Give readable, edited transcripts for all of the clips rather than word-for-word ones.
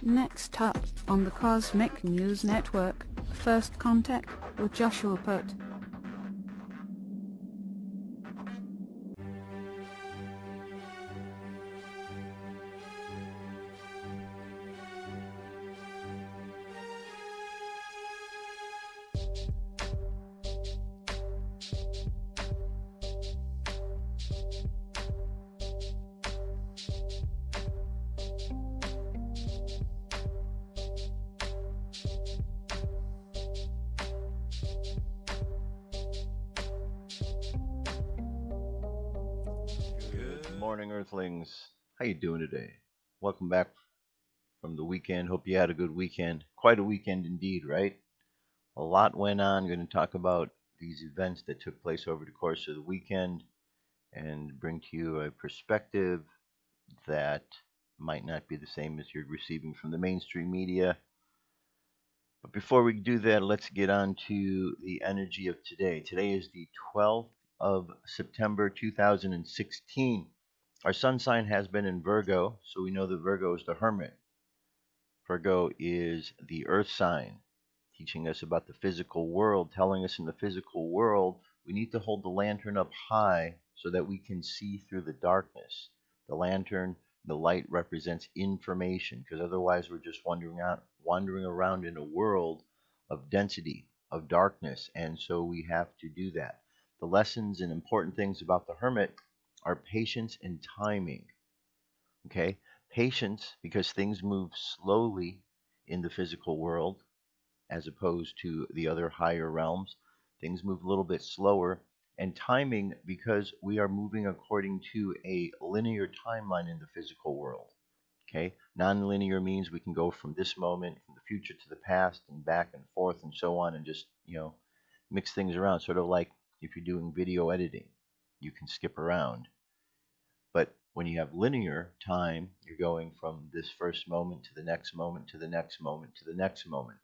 Next up on the Cosmic News Network, First Contact with Joshua Putt. Morning, Earthlings. How you doing today? Welcome back from the weekend. Hope you had a good weekend. Quite a weekend indeed, right? A lot went on. Going to talk about these events that took place over the course of the weekend and bring to you a perspective that might not be the same as you're receiving from the mainstream media. But before we do that, let's get on to the energy of today. Today is the 12th of September 2016. Our sun sign has been in Virgo, so we know that Virgo is the hermit. Virgo is the earth sign, teaching us about the physical world, telling us in the physical world we need to hold the lantern up high so that we can see through the darkness. The lantern, the light represents information, because otherwise we're just wandering around in a world of density, of darkness, and so we have to do that. The lessons and important things about the hermit are patience and timing. Okay? Patience, because things move slowly in the physical world as opposed to the other higher realms. Things move a little bit slower. And timing, because we are moving according to a linear timeline in the physical world. Okay? Non-linear means we can go from this moment, from the future to the past, and back and forth and so on, and just, mix things around. Sort of like if you're doing video editing, you can skip around. But when you have linear time, you're going from this first moment to the next moment to the next moment to the next moment.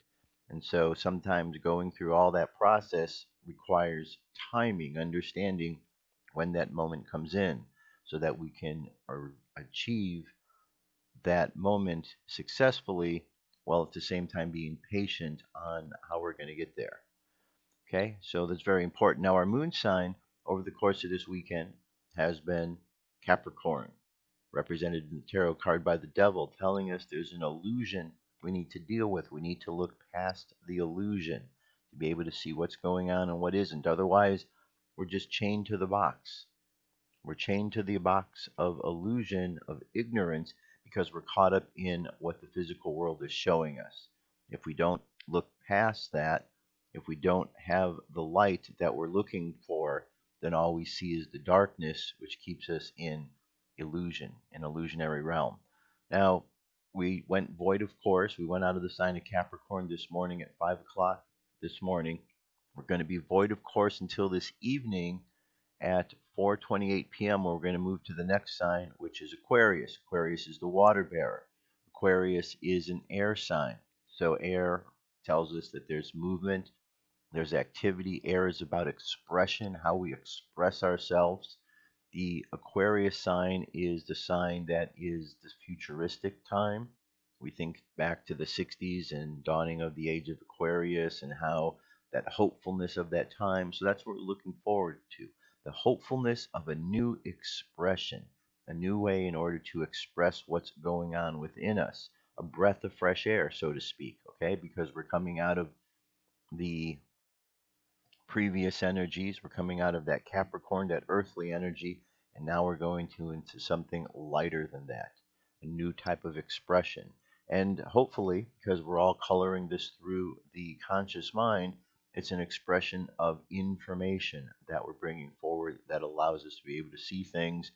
And so sometimes going through all that process requires timing, understanding when that moment comes in so that we can achieve that moment successfully while at the same time being patient on how we're going to get there. Okay, so that's very important. Now, our moon sign over the course of this weekend has been Capricorn, represented in the tarot card by the devil, telling us there's an illusion we need to deal with. We need to look past the illusion to be able to see what's going on and what isn't. Otherwise, we're just chained to the box. We're chained to the box of illusion, of ignorance, because we're caught up in what the physical world is showing us. If we don't look past that, if we don't have the light that we're looking for, then all we see is the darkness, which keeps us in illusion, an illusionary realm. Now, we went void of course. We went out of the sign of Capricorn this morning at 5 o'clock this morning. We're going to be void of course until this evening at 4:28 p.m. where we're going to move to the next sign, which is Aquarius. Aquarius is the water bearer. Aquarius is an air sign. So air tells us that there's movement, there's activity. Air is about expression, how we express ourselves. The Aquarius sign is the sign that is the futuristic time. We think back to the 60s and dawning of the age of Aquarius and how that hopefulness of that time. So that's what we're looking forward to. The hopefulness of a new expression, a new way in order to express what's going on within us. A breath of fresh air, so to speak, okay? Because we're coming out of the previous energies. We're coming out of that Capricorn, that earthly energy, and now we're going into something lighter than that, a new type of expression. And hopefully, because we're all coloring this through the conscious mind, it's an expression of information that we're bringing forward that allows us to be able to see things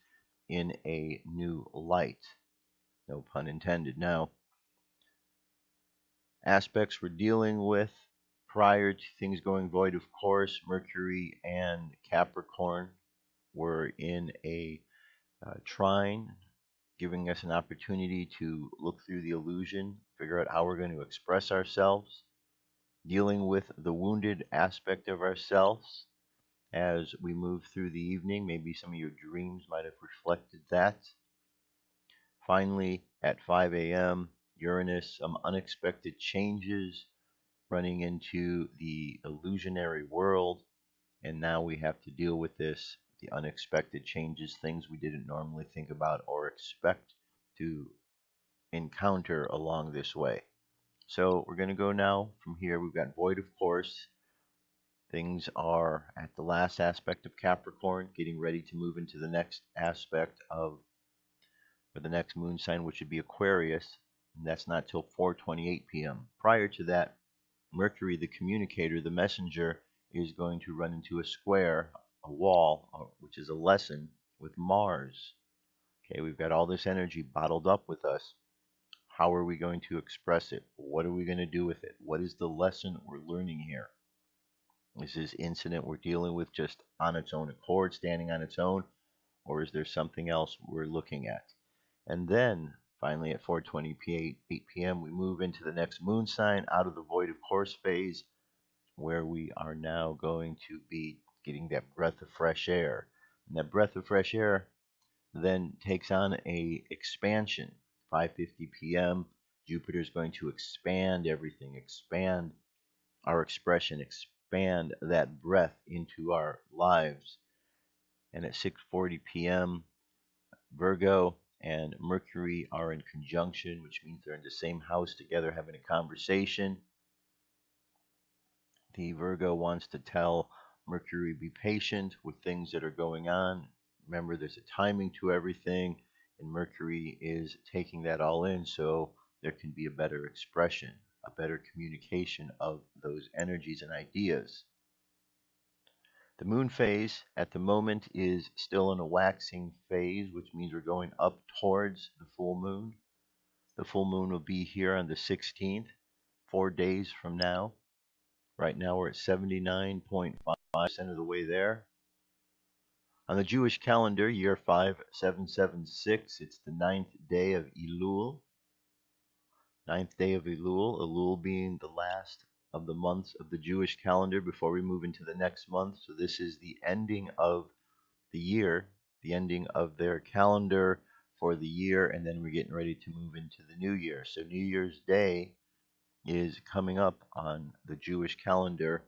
in a new light. No pun intended. Now, aspects we're dealing with prior to things going void, of course, Mercury and Capricorn were in a trine, giving us an opportunity to look through the illusion, figure out how we're going to express ourselves, dealing with the wounded aspect of ourselves as we move through the evening. Maybe some of your dreams might have reflected that. Finally, at 5 a.m., Uranus, some unexpected changes, running into the illusionary world, and now we have to deal with this, the unexpected changes, things we didn't normally think about or expect to encounter along this way. So we're going to go now from here. We've got void, of course. Things are at the last aspect of Capricorn, getting ready to move into the next aspect of, or the next moon sign, which would be Aquarius. And that's not till 4:28 p.m. Prior to that, Mercury, the communicator, the messenger, is going to run into a square, a wall, which is a lesson with Mars. Okay, we've got all this energy bottled up with us. How are we going to express it? What are we going to do with it? What is the lesson we're learning here? Is this incident we're dealing with just on its own accord, standing on its own, or is there something else we're looking at? And then, finally, at 4:28 p.m., we move into the next moon sign, out of the void of course phase, where we are now going to be getting that breath of fresh air. And that breath of fresh air then takes on a expansion. 5:50 p.m., Jupiter is going to expand everything, expand our expression, expand that breath into our lives. And at 6:40 p.m., Virgo and Mercury are in conjunction, which means they're in the same house together having a conversation. The Virgo wants to tell Mercury, be patient with things that are going on. Remember, there's a timing to everything, and Mercury is taking that all in so there can be a better expression, a better communication of those energies and ideas. The moon phase at the moment is still in a waxing phase, which means we're going up towards the full moon. The full moon will be here on the 16th, 4 days from now. Right now we're at 79.5% of the way there. On the Jewish calendar, year 5776, it's the 9th day of Elul. 9th day of Elul, Elul being the last of the months of the Jewish calendar before we move into the next month. So this is the ending of the year, the ending of their calendar for the year, and then we're getting ready to move into the new year. So New Year's Day is coming up on the Jewish calendar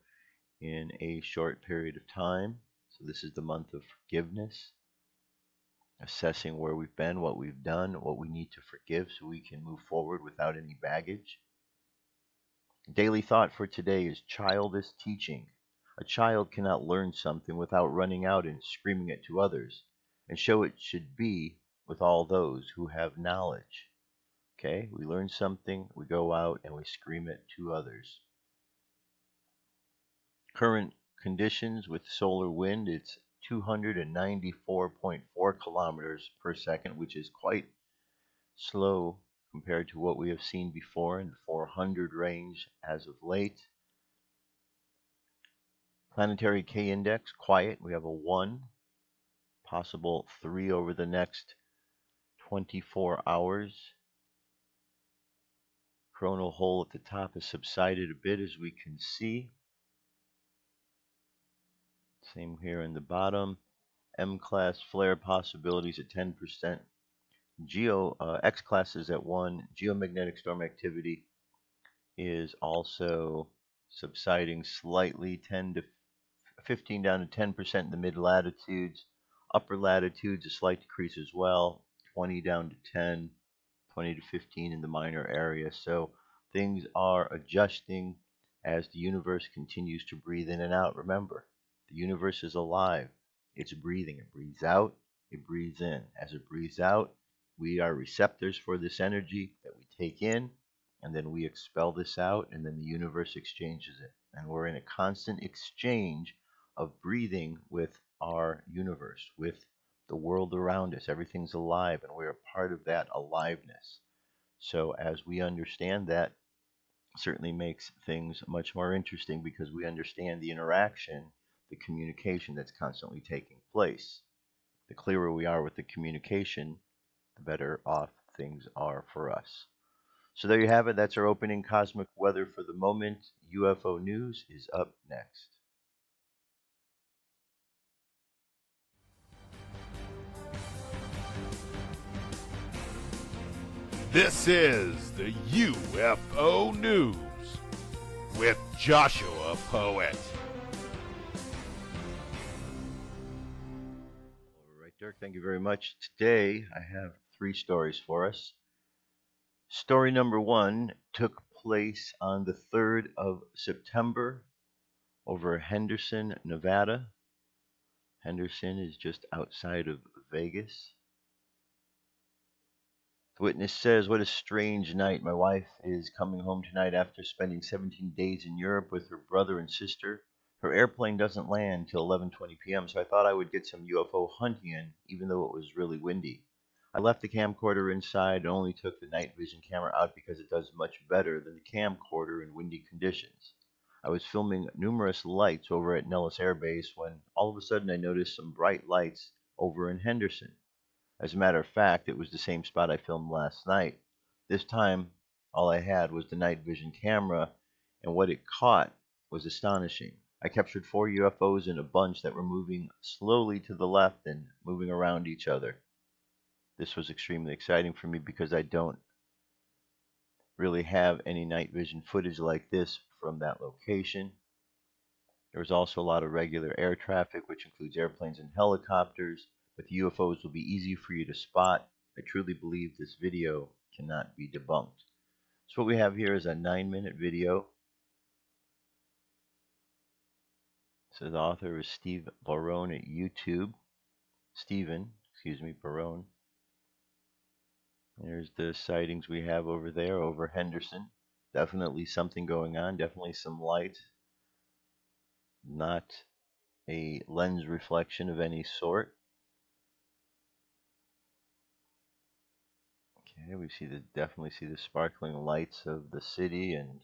in a short period of time. So this is the month of forgiveness, assessing where we've been, what we've done, what we need to forgive so we can move forward without any baggage. Daily thought for today is childish teaching. A child cannot learn something without running out and screaming it to others, and so it should be with all those who have knowledge. Okay, we learn something, we go out and we scream it to others. Current conditions with solar wind, it's 294.4 kilometers per second, which is quite slow compared to what we have seen before in the 400 range as of late. Planetary K index, quiet. We have a 1, possible 3 over the next 24 hours. Coronal hole at the top has subsided a bit, as we can see. Same here in the bottom. M-class flare possibilities at 10%. X-class is at 1. Geomagnetic storm activity is also subsiding slightly, 10 to 15 down to 10% in the mid latitudes. Upper latitudes, a slight decrease as well, 20 down to 10, 20 to 15 in the minor area. So things are adjusting as the universe continues to breathe in and out. Remember, the universe is alive. It's breathing. It breathes out, it breathes in. As it breathes out, we are receptors for this energy that we take in, and then we expel this out, and then the universe exchanges it. And we're in a constant exchange of breathing with our universe, with the world around us. Everything's alive, and we're a part of that aliveness. So as we understand that, certainly makes things much more interesting because we understand the interaction, the communication that's constantly taking place. The clearer we are with the communication, the better off things are for us. So there you have it. That's our opening cosmic weather for the moment. UFO news is up next. This is the UFO News with Joshua Poet. All right, Dirk, thank you very much. Today I have 3 stories for us. Story number 1 took place on the 3rd of September over Henderson, Nevada. Henderson is just outside of Vegas. The witness says, "What a strange night. My wife is coming home tonight after spending 17 days in Europe with her brother and sister. Her airplane doesn't land till 11:20 p.m., so I thought I would get some UFO hunting in, even though it was really windy. I left the camcorder inside and only took the night vision camera out because it does much better than the camcorder in windy conditions. I was filming numerous lights over at Nellis Air Base when all of a sudden I noticed some bright lights over in Henderson. As a matter of fact, it was the same spot I filmed last night. This time, all I had was the night vision camera, and what it caught was astonishing. I captured 4 UFOs in a bunch that were moving slowly to the left and moving around each other. This was extremely exciting for me because I don't really have any night vision footage like this from that location. There was also a lot of regular air traffic, which includes airplanes and helicopters, but the UFOs will be easy for you to spot. I truly believe this video cannot be debunked." So what we have here is a 9-minute video. So the author is Steve Barone at YouTube. Barone. There's the sightings we have over there, over Henderson. Definitely something going on, definitely some light. Not a lens reflection of any sort. Okay, we definitely see the sparkling lights of the city and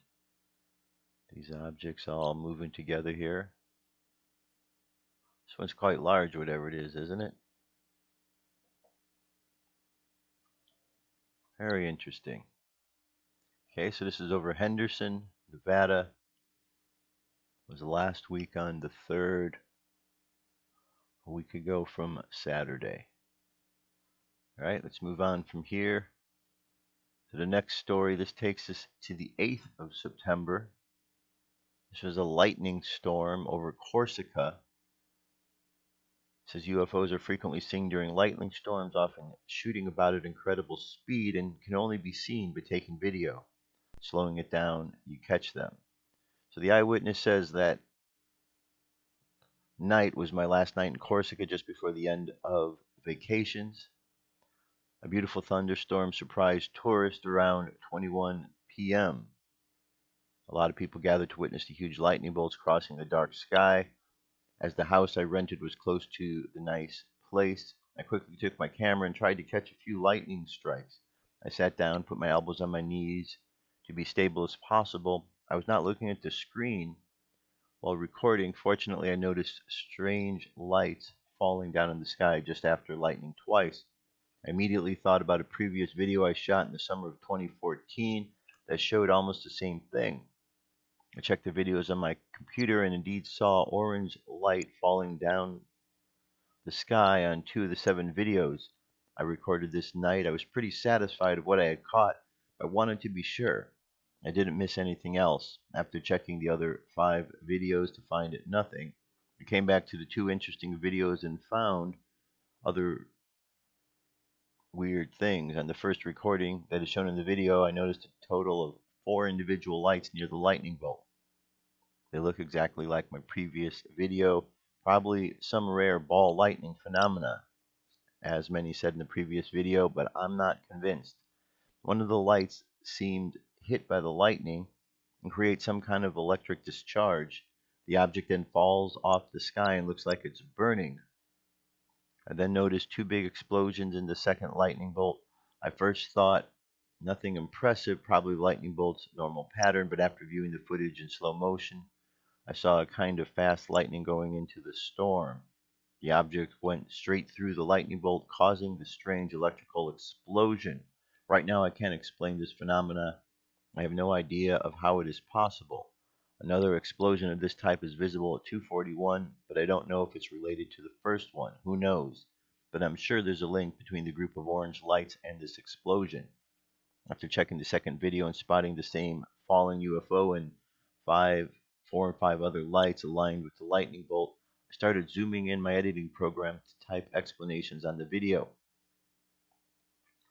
these objects all moving together here. This one's quite large, whatever it is, isn't it? Very interesting. Okay, so this is over Henderson, Nevada. It was last week on the 3rd, a week ago from Saturday. All right, let's move on from here to the next story. This takes us to the 8th of September. This was a lightning storm over Corsica. It says UFOs are frequently seen during lightning storms, often shooting about at incredible speed and can only be seen by taking video. Slowing it down, you catch them. So the eyewitness says that night was my last night in Corsica just before the end of vacations. A beautiful thunderstorm surprised tourists around 21 p.m. A lot of people gathered to witness the huge lightning bolts crossing the dark sky. As the house I rented was close to the nice place, I quickly took my camera and tried to catch a few lightning strikes. I sat down, put my elbows on my knees to be stable as possible. I was not looking at the screen while recording. Fortunately, I noticed strange lights falling down in the sky just after lightning twice. I immediately thought about a previous video I shot in the summer of 2014 that showed almost the same thing. I checked the videos on my computer and indeed saw orange light falling down the sky on 2 of the 7 videos I recorded this night. I was pretty satisfied with what I had caught, but wanted to be sure I didn't miss anything else. After checking the other 5 videos to find nothing, I came back to the 2 interesting videos and found other weird things. On the first recording that is shown in the video, I noticed a total of 4 individual lights near the lightning bolt. They look exactly like my previous video, probably some rare ball lightning phenomena, as many said in the previous video, but I'm not convinced. One of the lights seemed hit by the lightning and create some kind of electric discharge. The object then falls off the sky and looks like it's burning. I then noticed 2 big explosions in the second lightning bolt. I first thought nothing impressive, probably lightning bolt's normal pattern, but after viewing the footage in slow motion, I saw a kind of fast lightning going into the storm. The object went straight through the lightning bolt, causing the strange electrical explosion. Right now, I can't explain this phenomena. I have no idea of how it is possible. Another explosion of this type is visible at 241, but I don't know if it's related to the first one. Who knows? But I'm sure there's a link between the group of orange lights and this explosion. After checking the second video and spotting the same falling UFO and 4 and 5 other lights aligned with the lightning bolt, I started zooming in my editing program to type explanations on the video.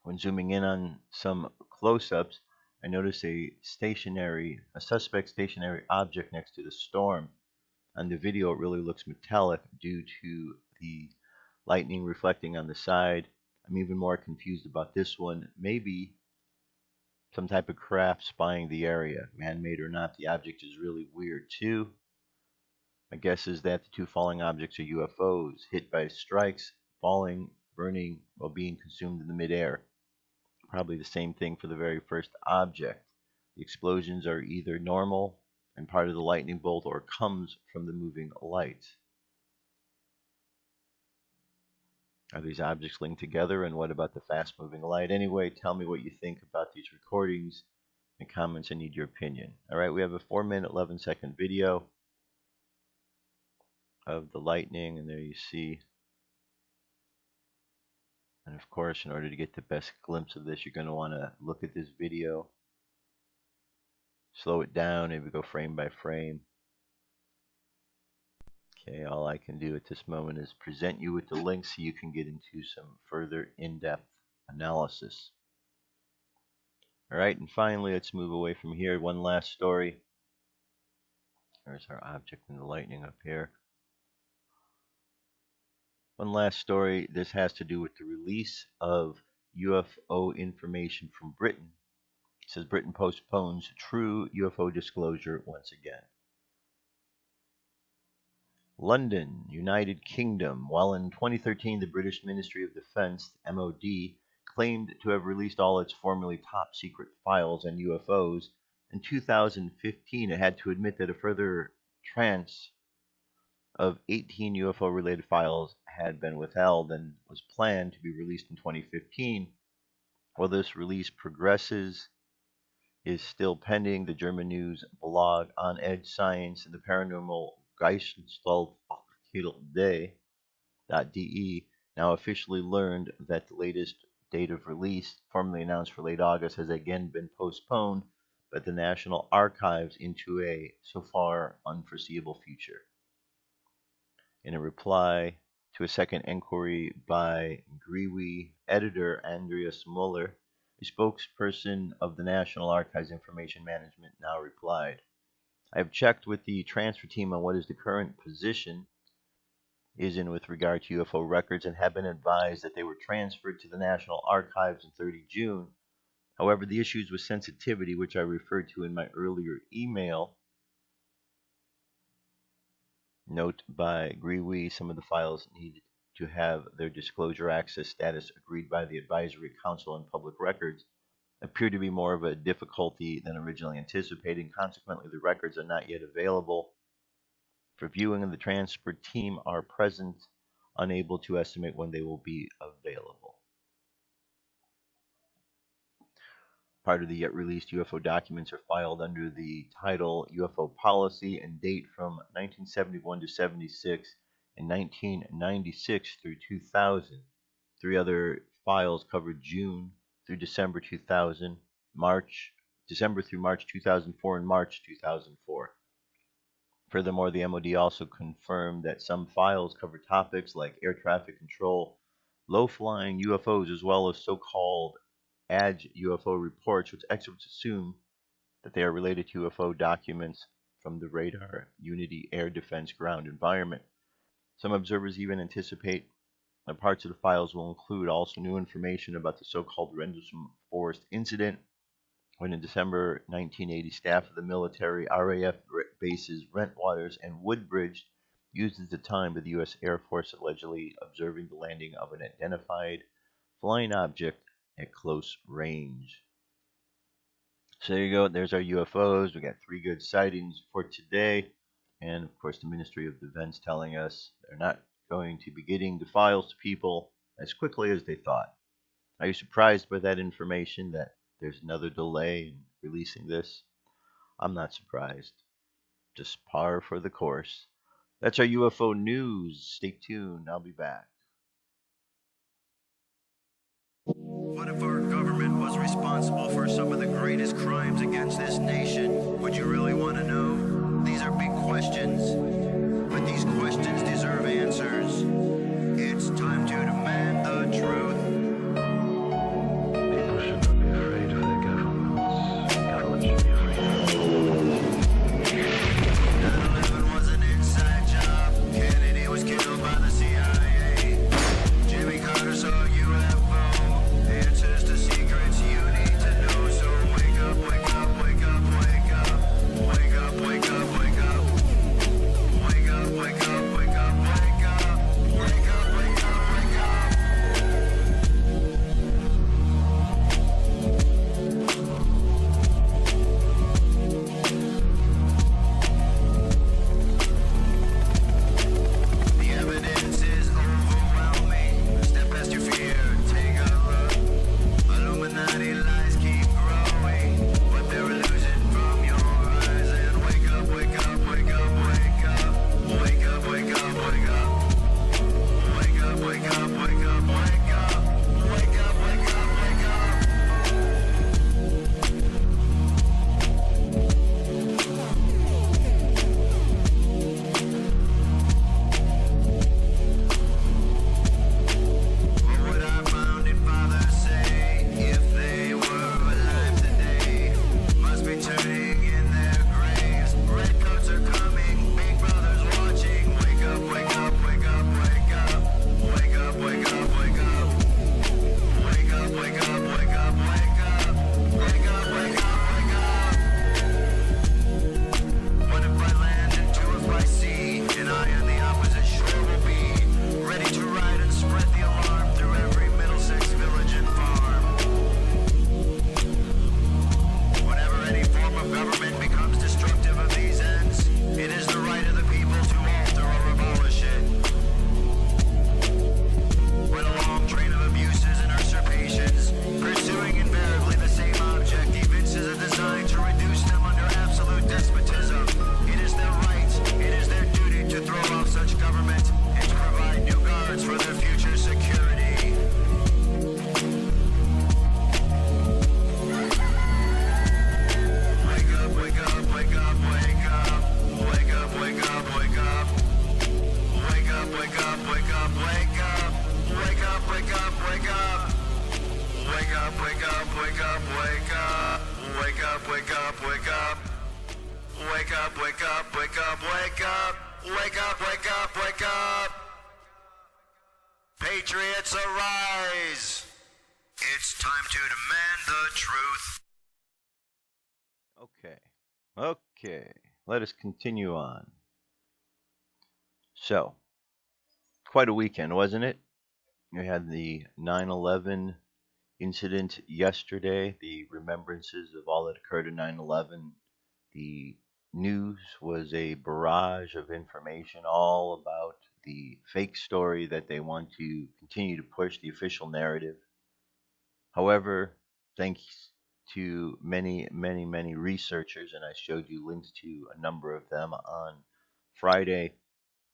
When zooming in on some close-ups, I noticed a suspect stationary object next to the storm. On the video, it really looks metallic due to the lightning reflecting on the side. I'm even more confused about this one. Maybe some type of craft spying the area. Man-made or not, the object is really weird too. My guess is that the two falling objects are UFOs, hit by strikes, falling, burning, while being consumed in the midair. Probably the same thing for the very first object. The explosions are either normal and part of the lightning bolt or comes from the moving light. Are these objects linked together, and what about the fast-moving light? Anyway, tell me what you think about these recordings in comments. I need your opinion. All right, we have a 4-minute, 11-second video of the lightning, and there you see. And of course, in order to get the best glimpse of this, you're going to want to look at this video, slow it down, maybe go frame by frame. Okay, all I can do at this moment is present you with the link so you can get into some further in-depth analysis. All right, and finally, let's move away from here. One last story. There's our object in the lightning up here. One last story. This has to do with the release of UFO information from Britain. It says Britain postpones true UFO disclosure once again. London, United Kingdom. While in 2013 the British Ministry of Defence, MOD, claimed to have released all its formerly top secret files on UFOs, in 2015 it had to admit that a further tranche of 18 UFO-related files had been withheld and was planned to be released in 2015. While this release progresses, is still pending, the German news blog On Edge Science and the paranormal Geisteswelt.de now officially learned that the latest date of release, formerly announced for late August, has again been postponed by the National Archives into a so far unforeseeable future. In a reply to a second inquiry by Grewe editor Andreas Muller, a spokesperson of the National Archives Information Management now replied, I have checked with the transfer team on what is the current position is in with regard to UFO records and have been advised that they were transferred to the National Archives on 30 June. However, the issues with sensitivity, which I referred to in my earlier email, note by Grewe, some of the files need to have their disclosure access status agreed by the Advisory Council on Public Records, appear to be more of a difficulty than originally anticipated. Consequently, the records are not yet available for viewing, and the transfer team are present, unable to estimate when they will be available. Part of the yet released UFO documents are filed under the title UFO Policy and date from 1971 to 76 and 1996 through 2000. 3 other files covered June through December 2000, December through March 2004, and March 2004. Furthermore, the MOD also confirmed that some files cover topics like air traffic control, low-flying UFOs, as well as so-called ADGE UFO reports, which experts assume that they are related to UFO documents from the radar Unity Air Defense ground environment. Some observers even anticipate that parts of the files will include also new information about the so-called Henderson Forest incident, when in December 1980, staff of the military RAF bases Rentwaters and Woodbridge used at the time by the U.S. Air Force allegedly observing the landing of an identified flying object at close range. So there you go. There's our UFOs. We got 3 good sightings for today. And of course, the Ministry of Defense telling us they're not going to be getting the files to people as quickly as they thought. Are you surprised by that information, that there's another delay in releasing this? I'm not surprised. Just par for the course. That's our UFO news. Stay tuned. I'll be back. What if our government was responsible for some of the greatest crimes against this nation? Would you really want to know? These are big questions, but these questions deserve answers. It's time to demand the truth. People should not be afraid of their governments. Governments should be afraid of them. 9/11 was an inside job. Kennedy was killed by the CIA. Jimmy Carter saw a UFO. Answers to secrets you need to know. So wake up, wake up, wake up, wake up. Wake up, wake up, wake up. Wake up, wake up, wake up, wake up. Wake up, wake up, wake up. The evidence is overwhelming. Step past your fear, take a look. Illuminati lies keep growing, but they're losing from your eyes. And wake up, wake up, wake up, wake up. Wake up, wake up, wake up. Wake up, wake up, wake up, wake up. Wake up, wake up, wake up. What would our founding fathers say if they were alive today? Must be turning in their graves. Redcoats are coming, big brother's watching. Wake up, wake up, wake up, wake up. Wake up, wake up, wake up. Wake up, wake up, wake up, wake up. Wake up, wake up, wake up. One if by land and two if by sea, and I on the opposite shore will be ready to ride and spread the alarm through every Middlesex village and farm. Whenever any form of government becomes destructive of these ends, it is the right of the people to alter or abolish it. When a long train of abuses and usurpations, pursuing invariably the same object, evinces a design to reduce them under absolute despotism, it is their right, it is their duty to throw off such government and to provide new guards for their future security. Wake up, wake up, wake up, wake up. Wake up, wake up, wake up. Wake up, wake up, wake up, wake up. Wake up, wake up, wake up. Wake up, wake up, wake up, wake up. Wake up, wake up, wake up. Wake up, wake up, wake up, wake up. Wake up, wake up, wake up. Patriots arise. It's time to demand the truth. Okay. Let us continue on. So, quite a weekend, wasn't it? We had the 9/11 incident yesterday, the remembrances of all that occurred in 9/11. The news was a barrage of information all about the fake story that they want to continue to push, the official narrative. However, thanks to many researchers, and I showed you links to a number of them on Friday,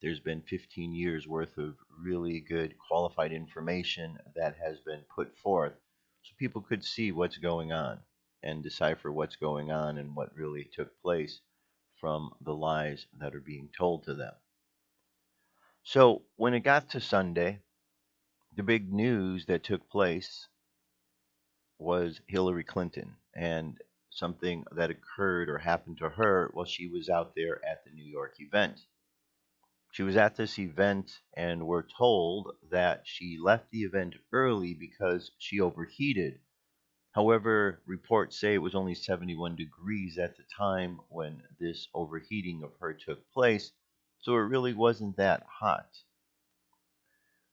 there's been 15 years worth of really good qualified information that has been put forth so people could see what's going on and decipher what's going on and what really took place from the lies that are being told to them. So when it got to Sunday, the big news that took place was Hillary Clinton and something that occurred or happened to her while she was out there at the New York event. She was at this event, and we're told that she left the event early because she overheated. However, reports say it was only 71 degrees at the time when this overheating of her took place, so it really wasn't that hot.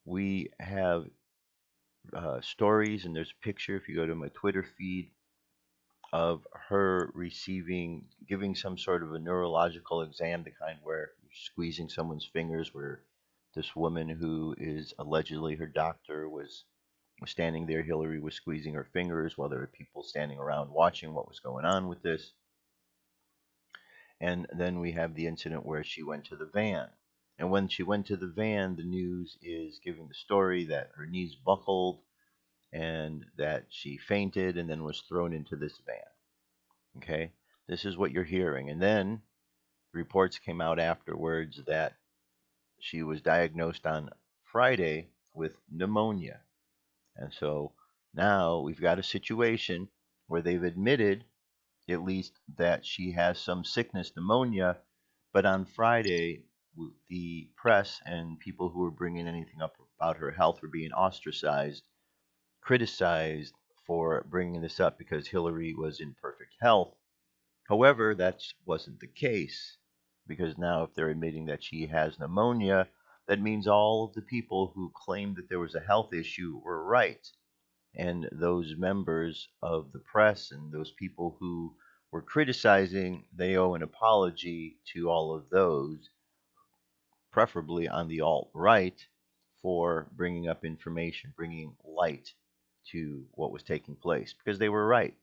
We have stories, and there's a picture if you go to my Twitter feed of her giving some sort of a neurological exam, the kind where you're squeezing someone's fingers, where this woman who is allegedly her doctor was standing there. Hillary was squeezing her fingers while there were people standing around watching what was going on with this. And then we have the incident where she went to the van. And when she went to the van, the news is giving the story that her knees buckled and that she fainted and then was thrown into this van. Okay, this is what you're hearing. And then reports came out afterwards that she was diagnosed on Friday with pneumonia. And so now we've got a situation where they've admitted, at least, that she has some sickness, pneumonia. But on Friday, the press and people who were bringing anything up about her health were being ostracized, criticized for bringing this up because Hillary was in perfect health. However, that wasn't the case, because now if they're admitting that she has pneumonia, that means all of the people who claimed that there was a health issue were right. And those members of the press and those people who were criticizing, they owe an apology to all of those, preferably on the alt-right, for bringing up information, bringing light to what was taking place, because they were right.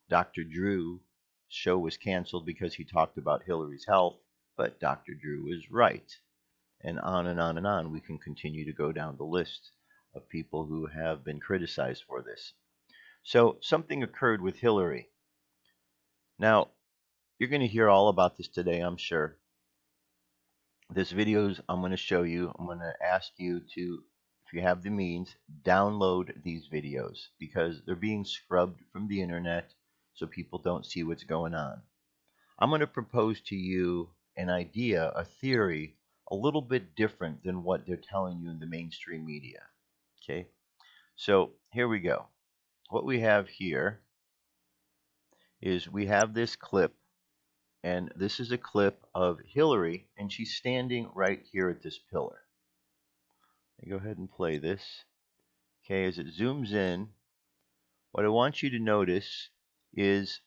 Dr. Drew's show was canceled because he talked about Hillary's health, but Dr. Drew is right. And on and on and on, we can continue to go down the list of people who have been criticized for this. So something occurred with Hillary. Now, you're going to hear all about this today, I'm sure. This videos I'm going to show you. I'm going to ask you to, if you have the means, download these videos, because they're being scrubbed from the internet so people don't see what's going on. I'm going to propose to you an idea, a theory, a little bit different than what they're telling you in the mainstream media. Okay, so here we go. What we have here is we have this clip, and this is a clip of Hillary, and she's standing right here at this pillar. Go ahead and play this. Okay, as it zooms in, what I want you to notice is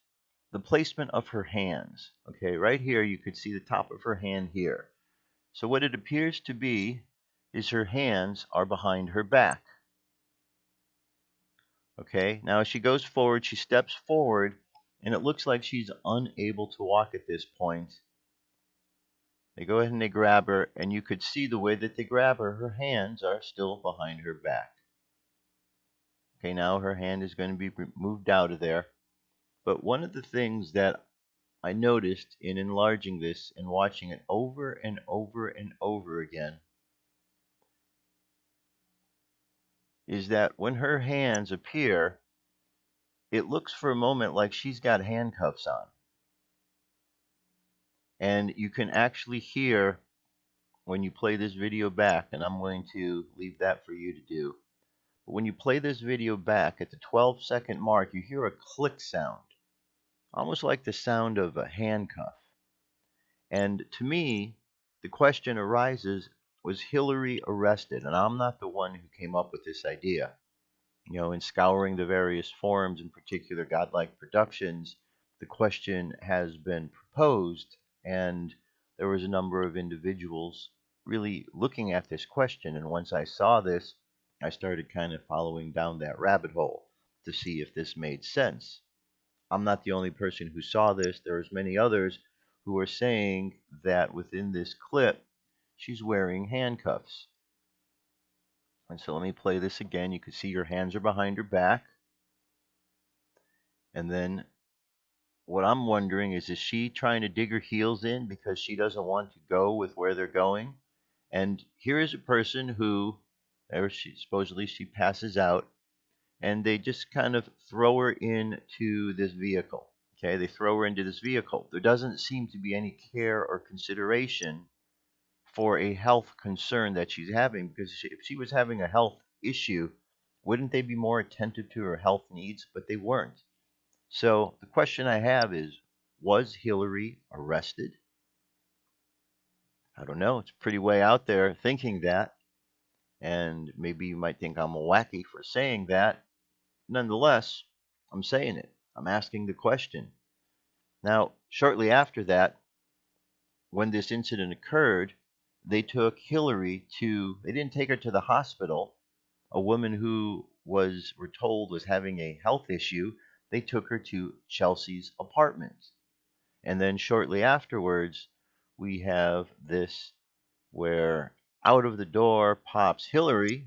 the placement of her hands. Okay, right here you could see the top of her hand here. So what it appears to be is her hands are behind her back. Okay, now as she goes forward, she steps forward, and it looks like she's unable to walk at this point. They go ahead and they grab her, and you could see the way that they grab her, her hands are still behind her back. Okay, now her hand is going to be moved out of there. But one of the things that I noticed in enlarging this and watching it over and over and over again is that when her hands appear, it looks for a moment like she's got handcuffs on. And you can actually hear when you play this video back, and I'm going to leave that for you to do. But when you play this video back at the 12-second mark, you hear a click sound, almost like the sound of a handcuff. And to me, the question arises, was Hillary arrested? And I'm not the one who came up with this idea. You know, in scouring the various forums, in particular Godlike Productions, the question has been proposed, and there was a number of individuals really looking at this question. And once I saw this, I started kind of following down that rabbit hole to see if this made sense. I'm not the only person who saw this. There's many others who are saying that within this clip, she's wearing handcuffs. And so let me play this again. You can see her hands are behind her back. And then what I'm wondering is she trying to dig her heels in because she doesn't want to go with where they're going? And here is a person who, supposedly she passes out, and they just kind of throw her into this vehicle. Okay, they throw her into this vehicle. There doesn't seem to be any care or consideration for a health concern that she's having, because if she was having a health issue, wouldn't they be more attentive to her health needs? But they weren't. So the question I have is, was Hillary arrested? I don't know. It's pretty way out there thinking that. And maybe you might think I'm a wacky for saying that. Nonetheless, I'm saying it. I'm asking the question. Now, shortly after that, when this incident occurred, they took Hillary to, they didn't take her to the hospital. A woman who we're told was having a health issue, they took her to Chelsea's apartment. And then shortly afterwards, we have this where out of the door pops Hillary,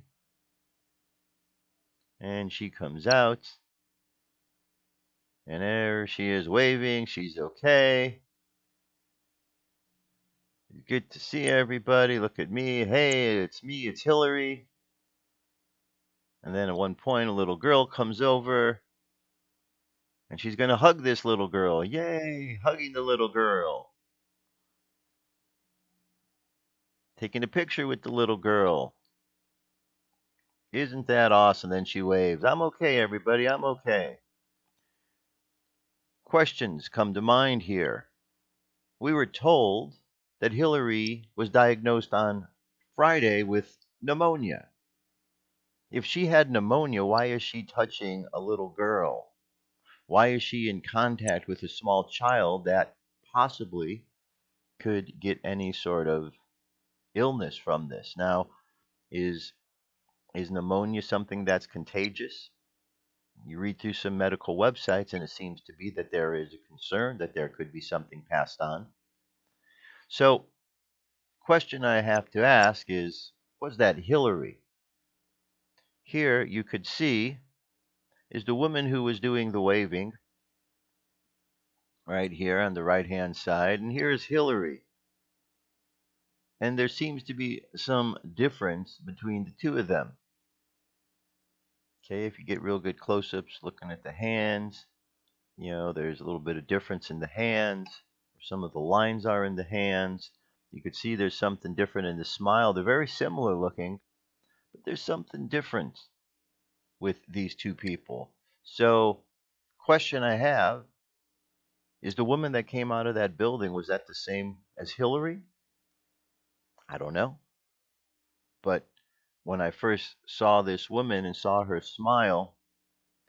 And she comes out. And there she is waving. She's okay. Good to see everybody. Look at me. Hey, it's me. It's Hillary. And then at one point, a little girl comes over. And she's going to hug this little girl. Yay, hugging the little girl. Taking a picture with the little girl. Isn't that awesome? Then she waves. I'm okay, everybody. I'm okay. Questions come to mind here. We were told that Hillary was diagnosed on Friday with pneumonia. If she had pneumonia, why is she touching a little girl? Why is she in contact with a small child that possibly could get any sort of illness from this? Now, is pneumonia something that's contagious? You read through some medical websites, and it seems to be that there is a concern that there could be something passed on. So, question I have to ask is, was that Hillary? Here you could see is the woman who was doing the waving right here on the right-hand side, and here is Hillary. And there seems to be some difference between the two of them. Okay, if you get real good close-ups looking at the hands, there's a little bit of difference in the hands. Some of the lines are in the hands. You could see there's something different in the smile. They're very similar looking, but there's something different with these two people. So, question I have is, the woman that came out of that building, was that the same as Hillary? I don't know. But when I first saw this woman and saw her smile,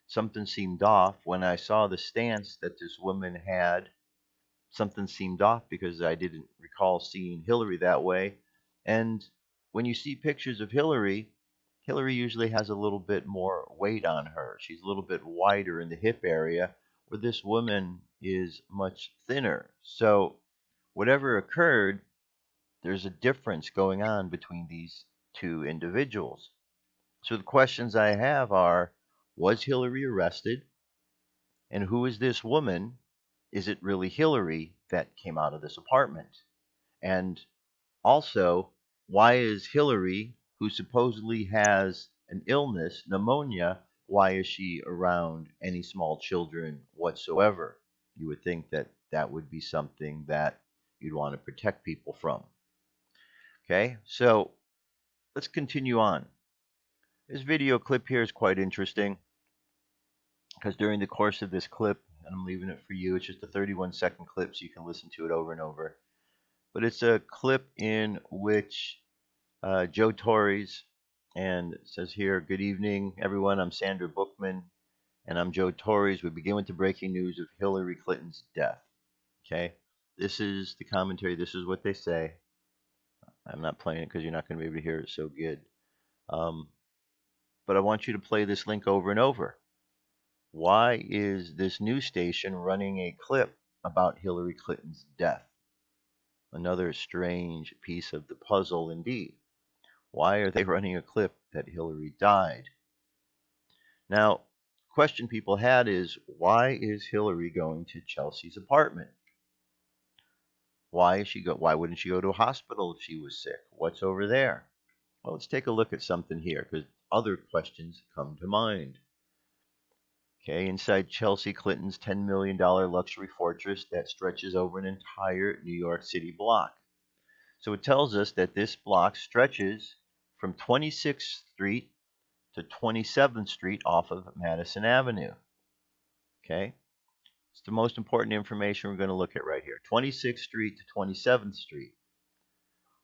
something seemed off. When I saw the stance that this woman had, something seemed off because I didn't recall seeing Hillary that way. And when you see pictures of Hillary usually has a little bit more weight on her. She's a little bit wider in the hip area, where this woman is much thinner. So whatever occurred, there's a difference going on between these two individuals. So the questions I have are, was Hillary arrested? And who is this woman? Is it really Hillary that came out of this apartment? And also, why is Hillary, who supposedly has an illness, pneumonia, why is she around any small children whatsoever? You would think that that would be something that you'd want to protect people from. Okay, so let's continue on. This video clip here is quite interesting because during the course of this clip, and I'm leaving it for you, it's just a 31-second clip so you can listen to it over and over. But it's a clip in which Joe Torres, and it says here, good evening, everyone. I'm Sandra Bookman, and I'm Joe Torres. We begin with the breaking news of Hillary Clinton's death. Okay, this is the commentary. This is what they say. I'm not playing it because you're not going to be able to hear it so good. But I want you to play this link over and over. Why is this news station running a clip about Hillary Clinton's death? Another strange piece of the puzzle indeed. Why are they running a clip that Hillary died? Now, question people had is, why is Hillary going to Chelsea's apartment? Why wouldn't she go to a hospital if she was sick? What's over there? Well, let's take a look at something here because other questions come to mind. Okay, inside Chelsea Clinton's $10 million luxury fortress that stretches over an entire New York City block. So it tells us that this block stretches from 26th Street to 27th Street off of Madison Avenue. Okay, it's the most important information we're going to look at right here. 26th Street to 27th Street.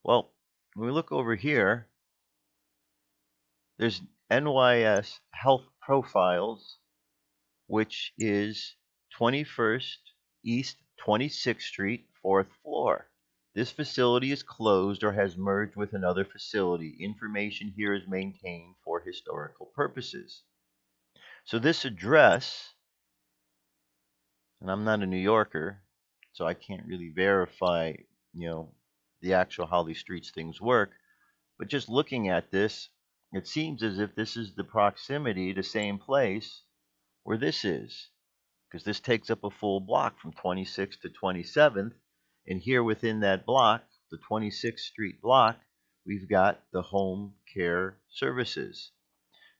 Well, when we look over here, there's NYS Health Profiles, which is 21st East 26th Street, 4th floor. This facility is closed or has merged with another facility. Information here is maintained for historical purposes. So this address, and I'm not a New Yorker, so I can't really verify, the actual how these streets things work, but just looking at this, It seems as if this is the proximity, the same place where this is, because this takes up a full block from 26th to 27th. And here within that block, the 26th Street block, we've got the home care services.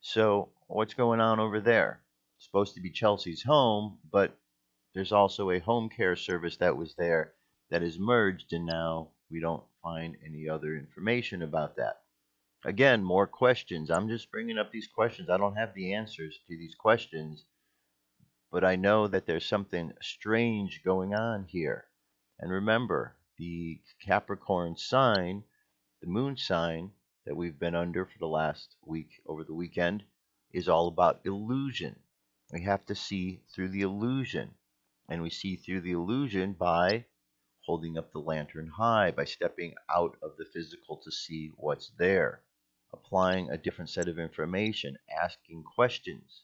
So what's going on over there? It's supposed to be Chelsea's home, but there's also a home care service that was there that is merged, and now we don't find any other information about that. Again, more questions. I'm just bringing up these questions. I don't have the answers to these questions, but I know that there's something strange going on here. And remember, the Capricorn sign, the moon sign that we've been under for the last week, over the weekend, is all about illusion. We have to see through the illusion. And we see through the illusion by holding up the lantern high, by stepping out of the physical to see what's there, applying a different set of information, asking questions.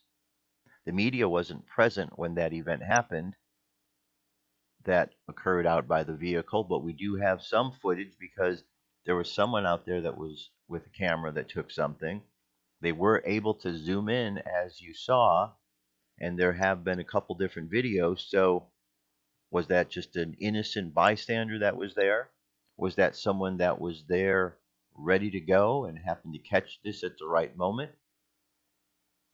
The media wasn't present when that event happened that occurred out by the vehicle, but we do have some footage because there was someone out there that was with a camera that took something. They were able to zoom in, as you saw, and there have been a couple different videos. So was that just an innocent bystander that was there? Was that someone that was there ready to go and happened to catch this at the right moment?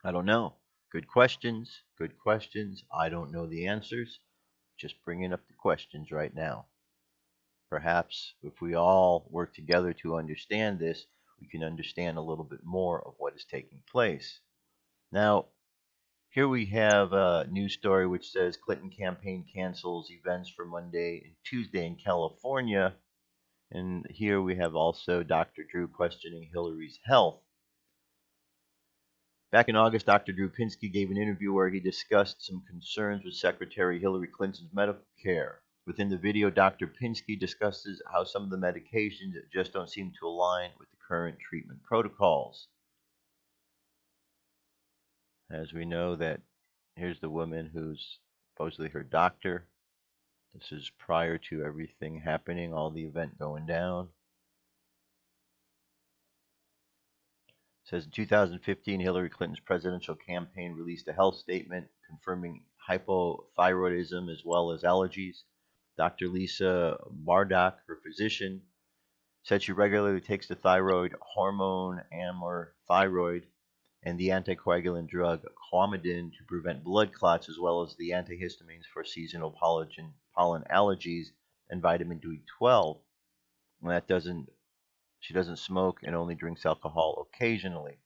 I don't know. Good questions. Good questions. I don't know the answers. Just bringing up the questions right now. Perhaps if we all work together to understand this, we can understand a little bit more of what is taking place. Now, here we have a news story which says Clinton campaign cancels events for Monday and Tuesday in California. And here we have also Dr. Drew questioning Hillary's health. Back in August, Dr. Drew Pinsky gave an interview where he discussed some concerns with Secretary Hillary Clinton's medical care. Within the video, Dr. Pinsky discusses how some of the medications just don't seem to align with the current treatment protocols. As we know that here's the woman who's supposedly her doctor. This is prior to everything happening, all the event going down. It says in 2015, Hillary Clinton's presidential campaign released a health statement confirming hypothyroidism as well as allergies. Dr. Lisa Bardock, her physician, said she regularly takes the thyroid hormone amorthyroid and the anticoagulant drug Coumadin to prevent blood clots, as well as the antihistamines for seasonal pollen allergies and vitamin B12. And she doesn't smoke and only drinks alcohol occasionally.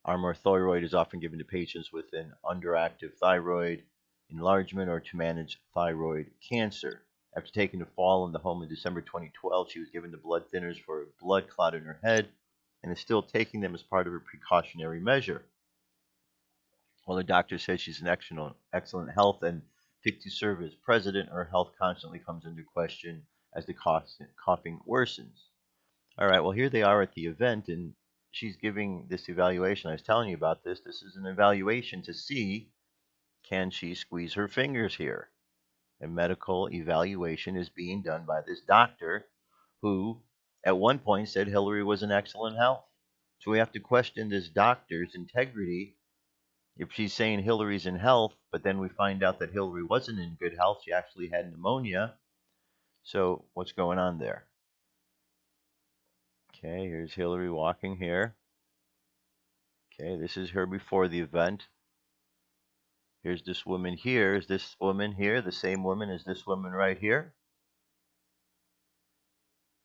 Amorthyroid is often given to patients with an underactive thyroid enlargement or to manage thyroid cancer. After taking a fall in the home in December 2012, she was given the blood thinners for a blood clot in her head and is still taking them as part of her precautionary measure. While the doctor says she's in excellent health and fit to serve as president, her health constantly comes into question as the coughing worsens. All right, well, here they are at the event, and she's giving this evaluation. I was telling you about this. This is an evaluation to see, can she squeeze her fingers here? A medical evaluation is being done by this doctor who at one point said Hillary was in excellent health. So we have to question this doctor's integrity. If she's saying Hillary's in health, but then we find out that Hillary wasn't in good health, she actually had pneumonia. So what's going on there? Okay, here's Hillary walking here. Okay, this is her before the event. Here's this woman here. Is this woman here the same woman as this woman right here?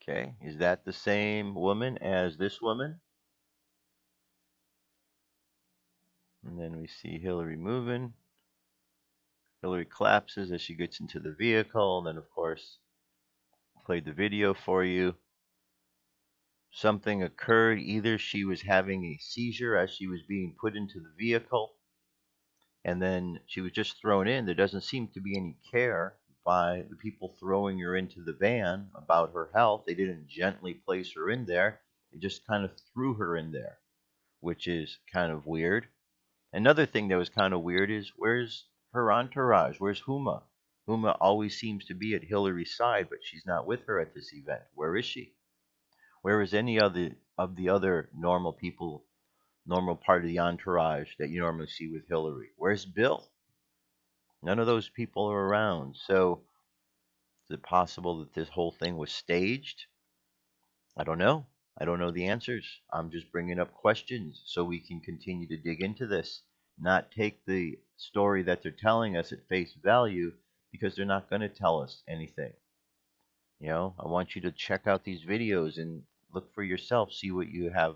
Okay, is that the same woman as this woman? And then we see Hillary moving. Hillary collapses as she gets into the vehicle. And then, of course, played the video for you. Something occurred. Either she was having a seizure as she was being put into the vehicle, and then she was just thrown in. There doesn't seem to be any care by the people throwing her into the van about her health. They didn't gently place her in there. They just kind of threw her in there, which is kind of weird. Another thing that was kind of weird is, where's her entourage? Where's Huma? Huma always seems to be at Hillary's side, but she's not with her at this event. Where is she? Where is any of the other normal people, normal part of the entourage that you normally see with Hillary? Where's Bill? None of those people are around. So is it possible that this whole thing was staged? I don't know. I don't know the answers. I'm just bringing up questions so we can continue to dig into this, not take the story that they're telling us at face value because they're not going to tell us anything. You know, I want you to check out these videos and look for yourself, see what you have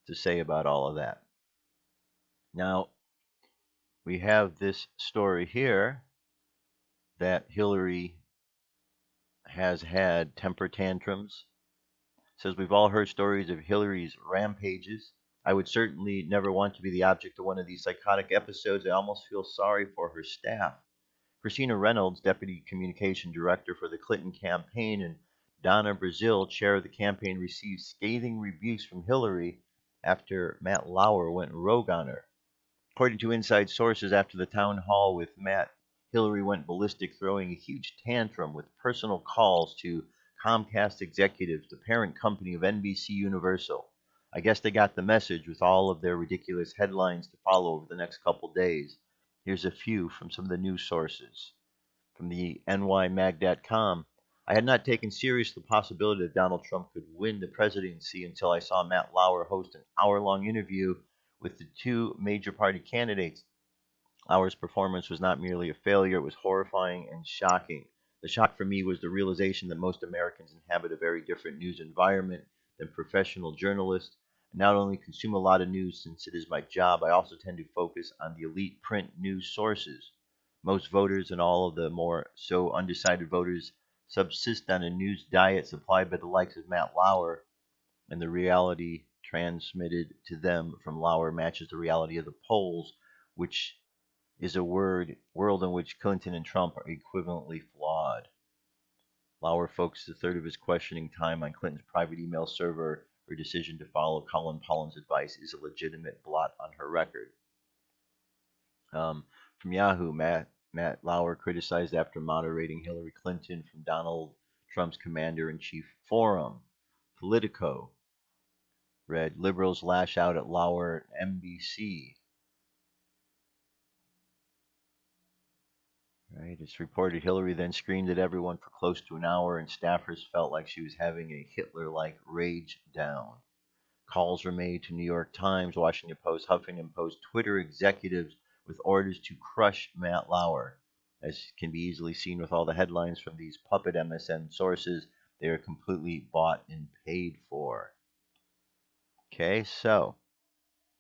to say about all of that. Now, we have this story here that Hillary has had temper tantrums. It says we've all heard stories of Hillary's rampages. I would certainly never want to be the object of one of these psychotic episodes. I almost feel sorry for her staff. Christina Reynolds, Deputy Communication Director for the Clinton campaign, and Donna Brazil, Chair of the campaign, received scathing rebukes from Hillary after Matt Lauer went rogue on her. According to inside sources, after the town hall with Matt, Hillary went ballistic, throwing a huge tantrum with personal calls to Comcast executives, the parent company of NBC Universal. I guess they got the message with all of their ridiculous headlines to follow over the next couple days. Here's a few from some of the news sources. From the nymag.com, I had not taken serious the possibility that Donald Trump could win the presidency until I saw Matt Lauer host an hour-long interview with the two major party candidates. Lauer's performance was not merely a failure, it was horrifying and shocking. The shock for me was the realization that most Americans inhabit a very different news environment than professional journalists. I not only consume a lot of news since it is my job, I also tend to focus on the elite print news sources. Most voters and all of the more so undecided voters subsist on a news diet supplied by the likes of Matt Lauer, and the reality transmitted to them from Lauer matches the reality of the polls, which is a world in which Clinton and Trump are equivalently flawed. Lauer focused a third of his questioning time on Clinton's private email server. Her decision to follow Colin Powell's advice is a legitimate blot on her record. From Yahoo, Matt Lauer criticized after moderating Hillary Clinton from Donald Trump's commander-in-chief forum. Politico read, liberals lash out at Lauer at NBC. Right, it's reported Hillary then screamed at everyone for close to an hour, and staffers felt like she was having a Hitler-like rage down. Calls were made to New York Times, Washington Post, Huffington Post, Twitter executives with orders to crush Matt Lauer. As can be easily seen with all the headlines from these puppet MSN sources, they are completely bought and paid for. Okay, so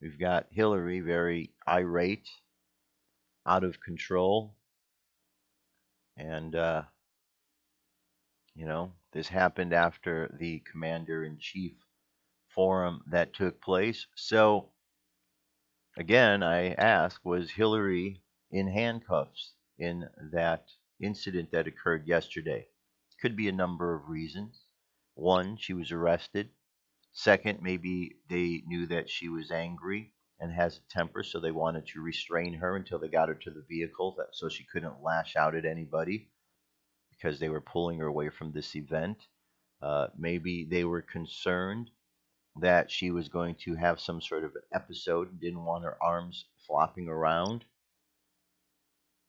we've got Hillary very irate, out of control. And, this happened after the commander-in-chief forum that took place. So, again, I ask, was Hillary in handcuffs in that incident that occurred yesterday? Could be a number of reasons. One, she was arrested. Second, maybe they knew that she was angry and has a temper, so they wanted to restrain her until they got her to the vehicle so she couldn't lash out at anybody because they were pulling her away from this event. Maybe they were concerned that she was going to have some sort of an episode and didn't want her arms flopping around.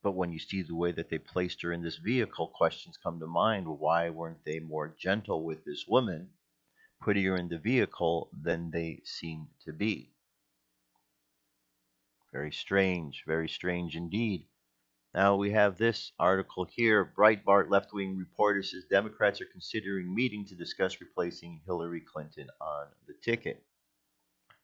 But when you see the way that they placed her in this vehicle, questions come to mind. Why weren't they more gentle with this woman, putting her in the vehicle than they seemed to be? Very strange indeed. Now we have this article here. Breitbart left-wing reporter says Democrats are considering meeting to discuss replacing Hillary Clinton on the ticket.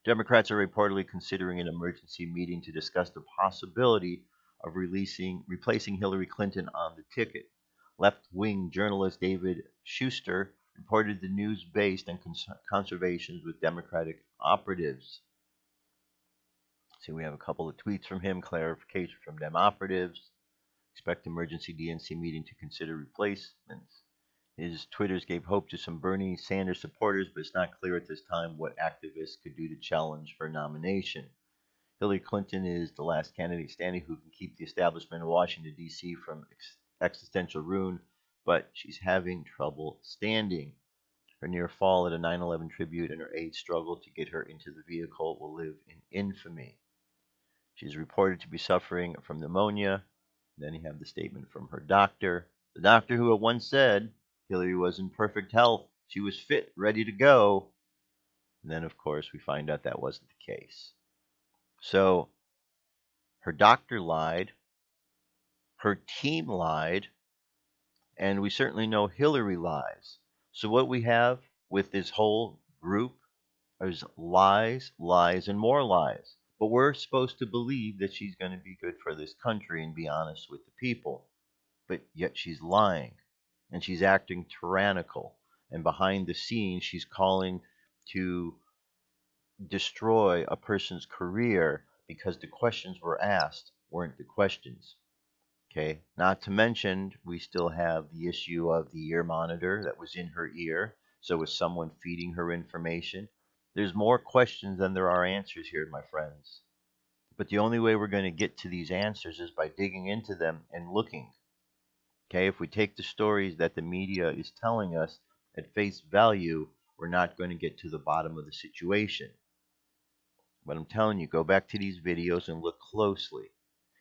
Democrats are reportedly considering an emergency meeting to discuss the possibility of replacing Hillary Clinton on the ticket. Left-wing journalist David Schuster reported the news based on conversations with Democratic operatives. See, we have a couple of tweets from him, clarification from Dem operatives. Expect emergency DNC meeting to consider replacements. His Twitters gave hope to some Bernie Sanders supporters, but it's not clear at this time what activists could do to challenge her nomination. Hillary Clinton is the last candidate standing who can keep the establishment in Washington, D.C. from existential ruin, but she's having trouble standing. Her near fall at a 9/11 tribute and her aides struggle to get her into the vehicle will live in infamy. She's reported to be suffering from pneumonia. Then you have the statement from her doctor. The doctor who had once said Hillary was in perfect health. She was fit, ready to go. And then, of course, we find out that wasn't the case. So her doctor lied. Her team lied. And we certainly know Hillary lies. So what we have with this whole group is lies, lies, and more lies. But we're supposed to believe that she's going to be good for this country and be honest with the people. But yet she's lying. And she's acting tyrannical. And behind the scenes, she's calling to destroy a person's career because the questions were asked weren't the questions. Okay, not to mention, we still have the issue of the ear monitor that was in her ear. So was someone feeding her information? There's more questions than there are answers here, my friends. But the only way we're going to get to these answers is by digging into them and looking. Okay, if we take the stories that the media is telling us at face value, we're not going to get to the bottom of the situation. But I'm telling you, go back to these videos and look closely.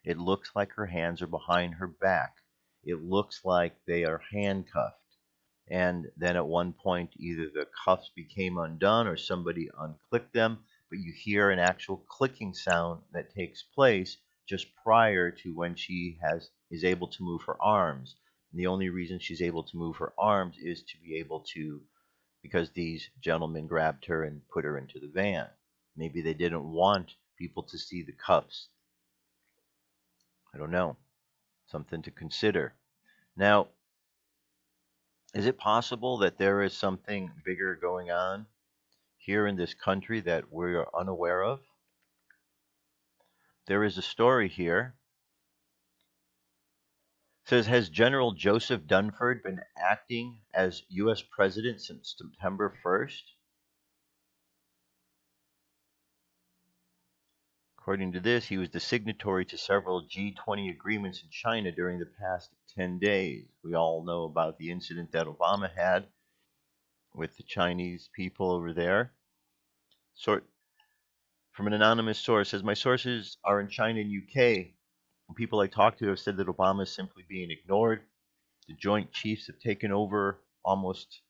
It looks like her hands are behind her back. It looks like they are handcuffed. And then at one point, either the cuffs became undone or somebody unclicked them, but you hear an actual clicking sound that takes place just prior to when she is able to move her arms. And the only reason she's able to move her arms is to be able to, because these gentlemen grabbed her and put her into the van. Maybe they didn't want people to see the cuffs. I don't know. Something to consider. Now, is it possible that there is something bigger going on here in this country that we're unaware of? There is a story here. It says, has General Joseph Dunford been acting as U.S. President since September 1st? According to this, he was the signatory to several G20 agreements in China during the past 10 days. We all know about the incident that Obama had with the Chinese people over there. From an anonymous source, says, my sources are in China and UK. People I talked to have said that Obama is simply being ignored. The Joint Chiefs have taken over almost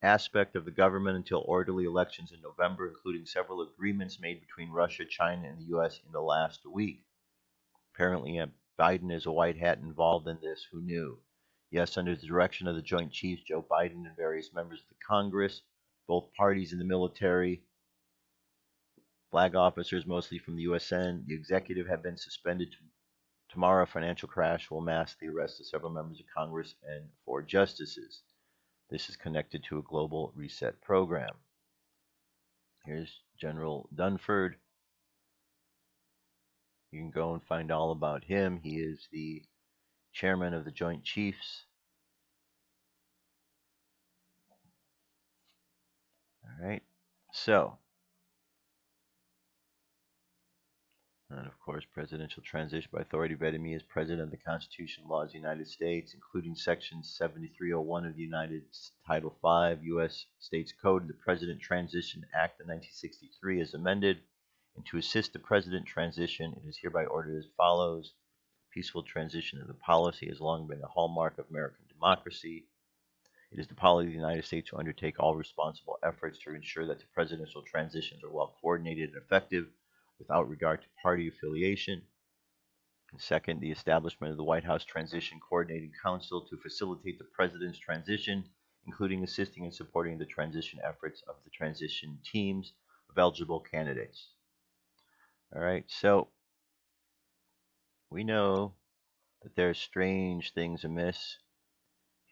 aspect of the government until orderly elections in November, including several agreements made between Russia, China, and the U.S. in the last week. Apparently, Biden is a white hat involved in this. Who knew? Yes, under the direction of the Joint Chiefs, Joe Biden and various members of the Congress, both parties in the military, flag officers, mostly from the USN, the executive have been suspended. Tomorrow, a financial crash will mask the arrest of several members of Congress and 4 justices. This is connected to a global reset program. Here's General Dunford. You can go and find all about him. He is the chairman of the Joint Chiefs. All right. So, and of course, presidential transition by authority vetted me as president of the Constitution and laws of the United States, including Section 7301 of the United Title V U.S. States Code and the President Transition Act of 1963 as amended. And to assist the president transition, it is hereby ordered as follows. Peaceful transition of the policy has long been a hallmark of American democracy. It is the policy of the United States to undertake all responsible efforts to ensure that the presidential transitions are well coordinated and effective, without regard to party affiliation. And second, the establishment of the White House Transition Coordinating Council to facilitate the president's transition, including assisting and supporting the transition efforts of the transition teams of eligible candidates. All right, so we know that there's strange things amiss.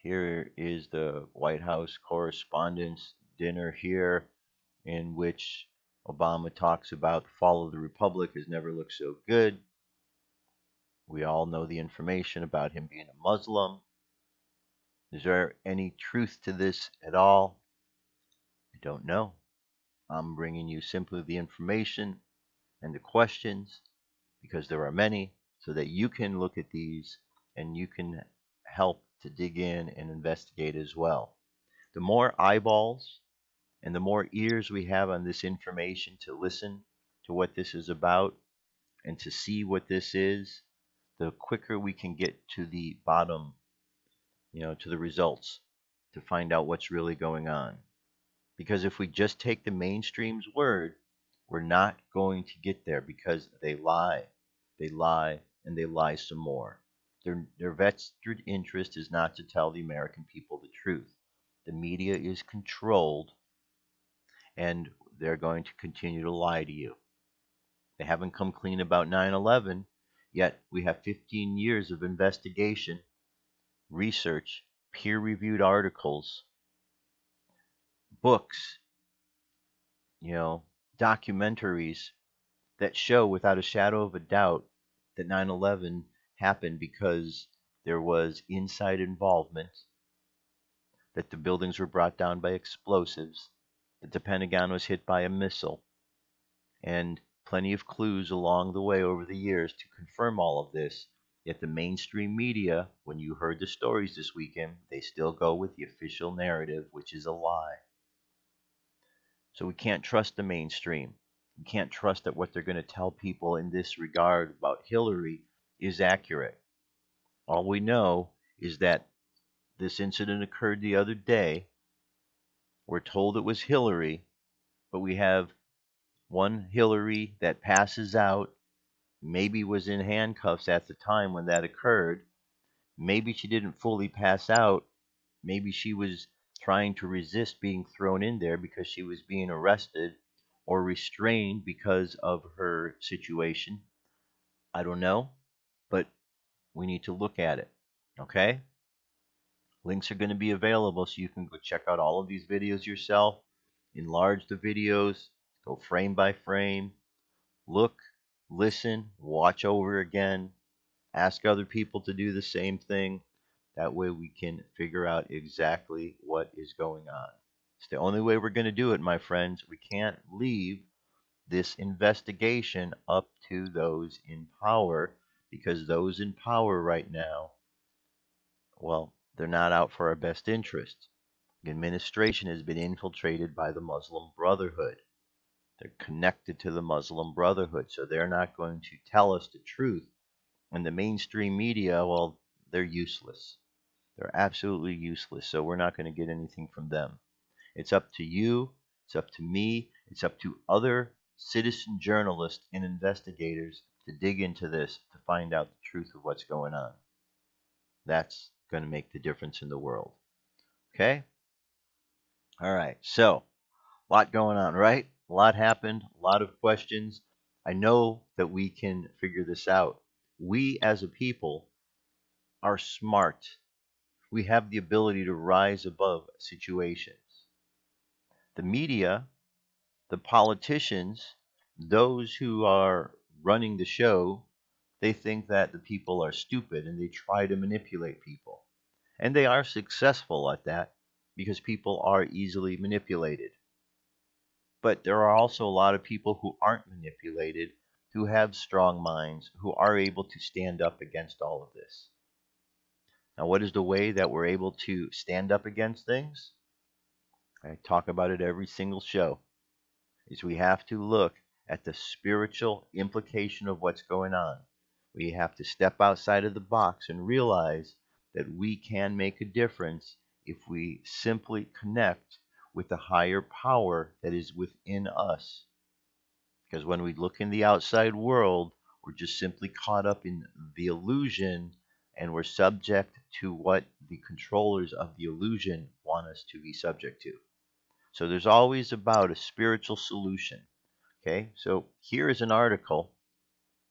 Here is the White House Correspondents' Dinner here, in which Obama talks about the fall of the Republic has never looked so good. We all know the information about him being a Muslim. Is there any truth to this at all? I don't know. I'm bringing you simply the information and the questions, because there are many, so that you can look at these and you can help to dig in and investigate as well. The more eyeballs and the more ears we have on this information to listen to what this is about and to see what this is, the quicker we can get to the bottom, to the results, to find out what's really going on. Because if we just take the mainstream's word, we're not going to get there because they lie, and they lie some more. Their vested interest is not to tell the American people the truth. The media is controlled, and they're going to continue to lie to you. They haven't come clean about 9/11, yet we have 15 years of investigation, research, peer-reviewed articles, books, documentaries that show without a shadow of a doubt that 9/11 happened because there was inside involvement, that the buildings were brought down by explosives, that the Pentagon was hit by a missile, and plenty of clues along the way over the years to confirm all of this. Yet the mainstream media, when you heard the stories this weekend, they still go with the official narrative, which is a lie. So we can't trust the mainstream. We can't trust that what they're going to tell people in this regard about Hillary is accurate. All we know is that this incident occurred the other day. We're told it was Hillary, but we have one Hillary that passes out, maybe was in handcuffs at the time when that occurred. Maybe she didn't fully pass out. Maybe she was trying to resist being thrown in there because she was being arrested or restrained because of her situation. I don't know, but we need to look at it, okay? Links are going to be available so you can go check out all of these videos yourself, enlarge the videos, go frame by frame, look, listen, watch over again, ask other people to do the same thing. That way we can figure out exactly what is going on. It's the only way we're going to do it, my friends. We can't leave this investigation up to those in power, because those in power right now, well, they're not out for our best interest. The administration has been infiltrated by the Muslim Brotherhood. They're connected to the Muslim Brotherhood, so they're not going to tell us the truth. And the mainstream media, well, they're useless. They're absolutely useless, so we're not going to get anything from them. It's up to you, it's up to me, it's up to other citizen journalists and investigators to dig into this to find out the truth of what's going on. That's going to make the difference in the world. Okay? All right, so a lot going on, right? A lot happened, a lot of questions. I know that we can figure this out. We as a people are smart. We have the ability to rise above situations. The media, the politicians, those who are running the show, they think that the people are stupid and they try to manipulate people. And they are successful at that because people are easily manipulated. But there are also a lot of people who aren't manipulated, who have strong minds, who are able to stand up against all of this. Now, what is the way that we're able to stand up against things? I talk about it every single show. Is we have to look at the spiritual implication of what's going on. We have to step outside of the box and realize that we can make a difference if we simply connect with the higher power that is within us. Because when we look in the outside world, we're just simply caught up in the illusion, and we're subject to what the controllers of the illusion want us to be subject to. So there's always about a spiritual solution. Okay, so here is an article,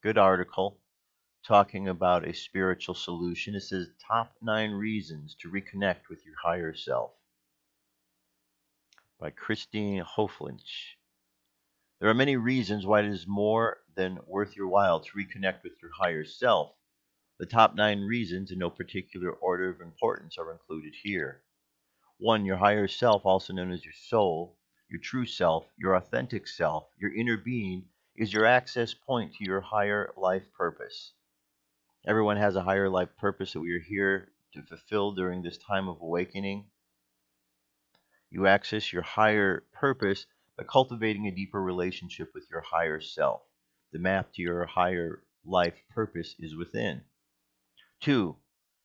good article, talking about a spiritual solution. It says top 9 reasons to reconnect with your higher self by Christine Hoflinch. There are many reasons why it is more than worth your while to reconnect with your higher self. The top 9 reasons, in no particular order of importance, are included here. 1. Your higher self, also known as your soul, your true self, your authentic self, your inner being, is your access point to your higher life purpose. Everyone has a higher life purpose that we are here to fulfill during this time of awakening. You access your higher purpose by cultivating a deeper relationship with your higher self. The map to your higher life purpose is within. 2.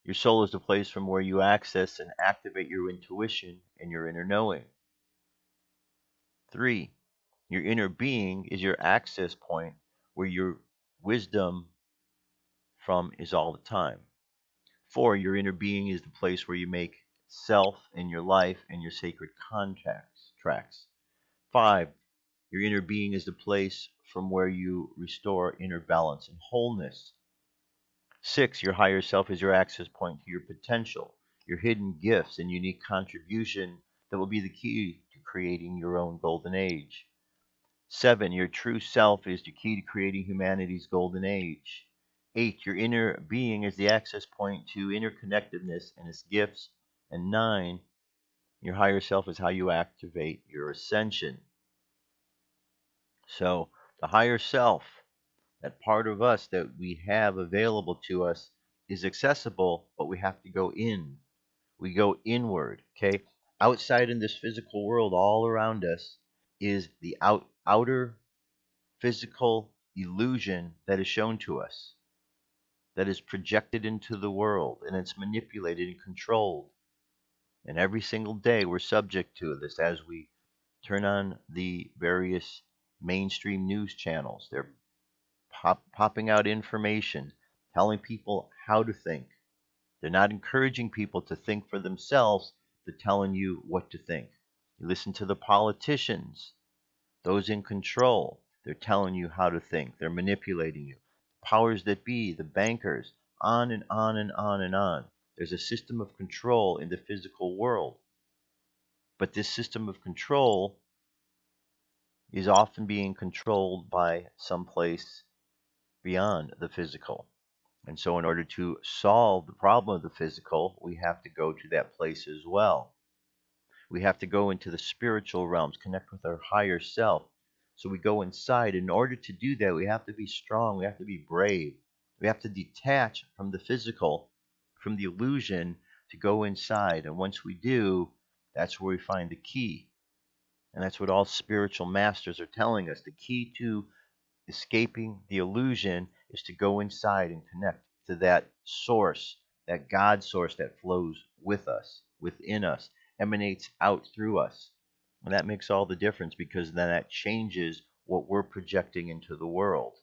Your soul is the place from where you access and activate your intuition and your inner knowing. 3. Your inner being is your access point where your wisdom from is all the time. 4. Your inner being is the place where you make self and your life and your sacred tracks. 5. Your inner being is the place from where you restore inner balance and wholeness. 6. Your higher self is your access point to your potential, your hidden gifts and unique contribution that will be the key to creating your own golden age. 7. Your true self is the key to creating humanity's golden age. 8. Your inner being is the access point to interconnectedness and its gifts. And 9. Your higher self is how you activate your ascension. So, the higher self, that part of us that we have available to us, is accessible, but we have to go in. We go inward, okay? Outside in this physical world, all around us, is the outer physical illusion that is shown to us, that is projected into the world, and it's manipulated and controlled. And every single day we're subject to this as we turn on the various mainstream news channels. They're popping out information, telling people how to think. They're not encouraging people to think for themselves, they're telling you what to think. You listen to the politicians, those in control, they're telling you how to think. They're manipulating you. Powers that be, the bankers, on and on and on and on. There's a system of control in the physical world. But this system of control is often being controlled by some place beyond the physical. And so in order to solve the problem of the physical, we have to go to that place as well. We have to go into the spiritual realms, connect with our higher self. So we go inside. In order to do that, we have to be strong. We have to be brave. We have to detach from the physical, from the illusion, to go inside. And once we do, that's where we find the key. And that's what all spiritual masters are telling us. The key to escaping the illusion is to go inside and connect to that source, that God source that flows with us, within us, emanates out through us. And that makes all the difference, because then that changes what we're projecting into the world.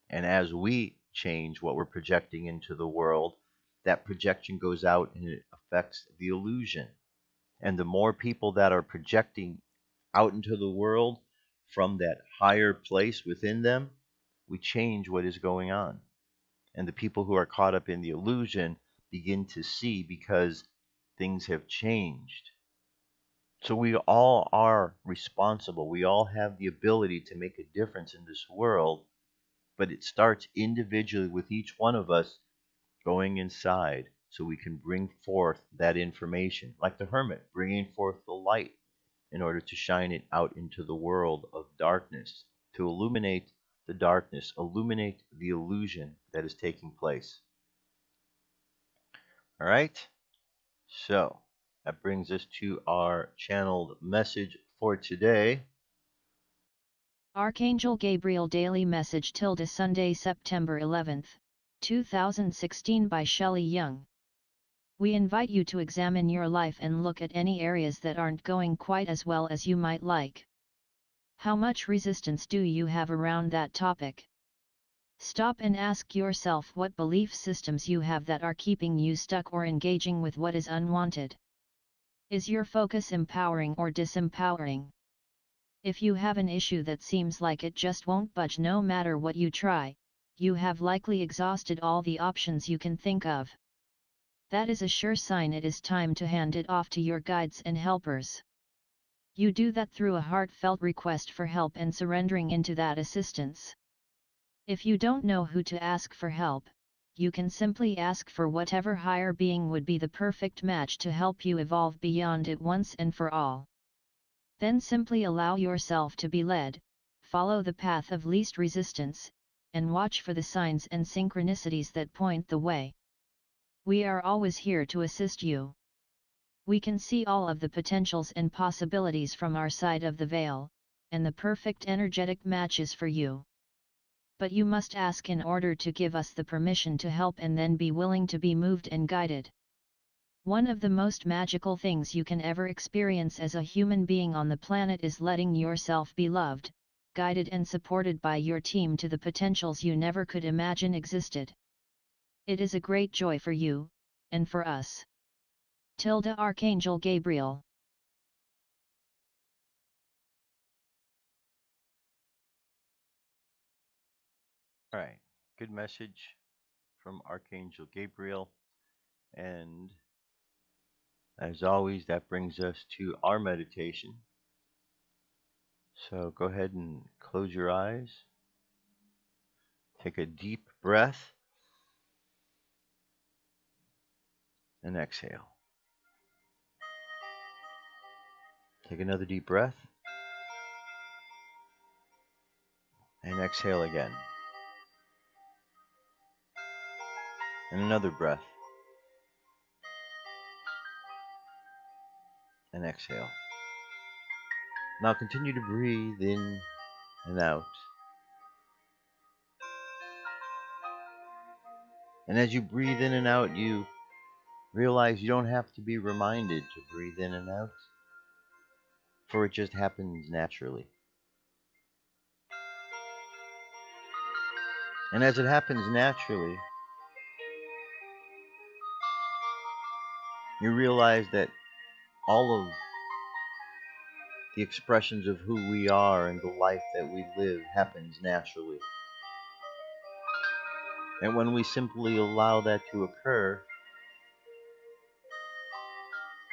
And as we change what we're projecting into the world, that projection goes out and it affects the illusion. And the more people that are projecting out into the world from that higher place within them, we change what is going on. And the people who are caught up in the illusion begin to see, because things have changed. So we all are responsible. We all have the ability to make a difference in this world, but it starts individually with each one of us going inside so we can bring forth that information, like the hermit bringing forth the light in order to shine it out into the world of darkness, to illuminate the darkness, illuminate the illusion that is taking place. All right? So that brings us to our channeled message for today. Archangel Gabriel Daily Message / Sunday, September 11th, 2016 by Shelley Young. We invite you to examine your life and look at any areas that aren't going quite as well as you might like. How much resistance do you have around that topic? Stop and ask yourself what belief systems you have that are keeping you stuck or engaging with what is unwanted. Is your focus empowering or disempowering? If you have an issue that seems like it just won't budge no matter what you try, you have likely exhausted all the options you can think of. That is a sure sign it is time to hand it off to your guides and helpers. You do that through a heartfelt request for help and surrendering into that assistance. If you don't know who to ask for help, you can simply ask for whatever higher being would be the perfect match to help you evolve beyond it once and for all. Then simply allow yourself to be led, follow the path of least resistance, and watch for the signs and synchronicities that point the way. We are always here to assist you. We can see all of the potentials and possibilities from our side of the veil, and the perfect energetic match is for you. But you must ask in order to give us the permission to help, and then be willing to be moved and guided. One of the most magical things you can ever experience as a human being on the planet is letting yourself be loved, guided and supported by your team to the potentials you never could imagine existed. It is a great joy for you, and for us. Archangel Gabriel. All right. Good message from Archangel Gabriel. And as always, that brings us to our meditation. So go ahead and close your eyes. Take a deep breath and exhale. Take another deep breath and exhale again. And another breath and exhale. Now continue to breathe in and out. And as you breathe in and out, you realize you don't have to be reminded to breathe in and out, for it just happens naturally. And as it happens naturally, you realize that all of the expressions of who we are and the life that we live happens naturally. And when we simply allow that to occur,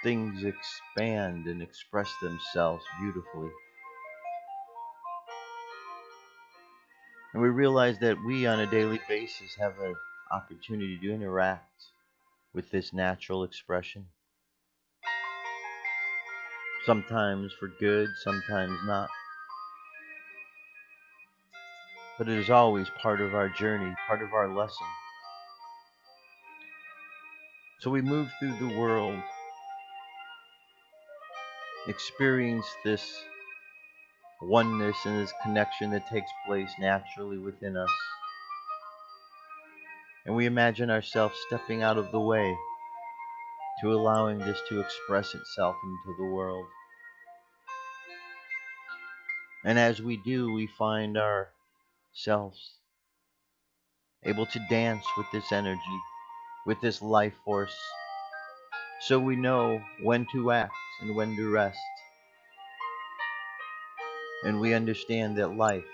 things expand and express themselves beautifully. And we realize that we on a daily basis have an opportunity to interact with this natural expression. Sometimes for good, sometimes not. But it is always part of our journey, part of our lesson. So we move through the world, experience this oneness and this connection that takes place naturally within us. And we imagine ourselves stepping out of the way to allowing this to express itself into the world. And as we do, we find ourselves able to dance with this energy, with this life force, so we know when to act and when to rest. And we understand that life,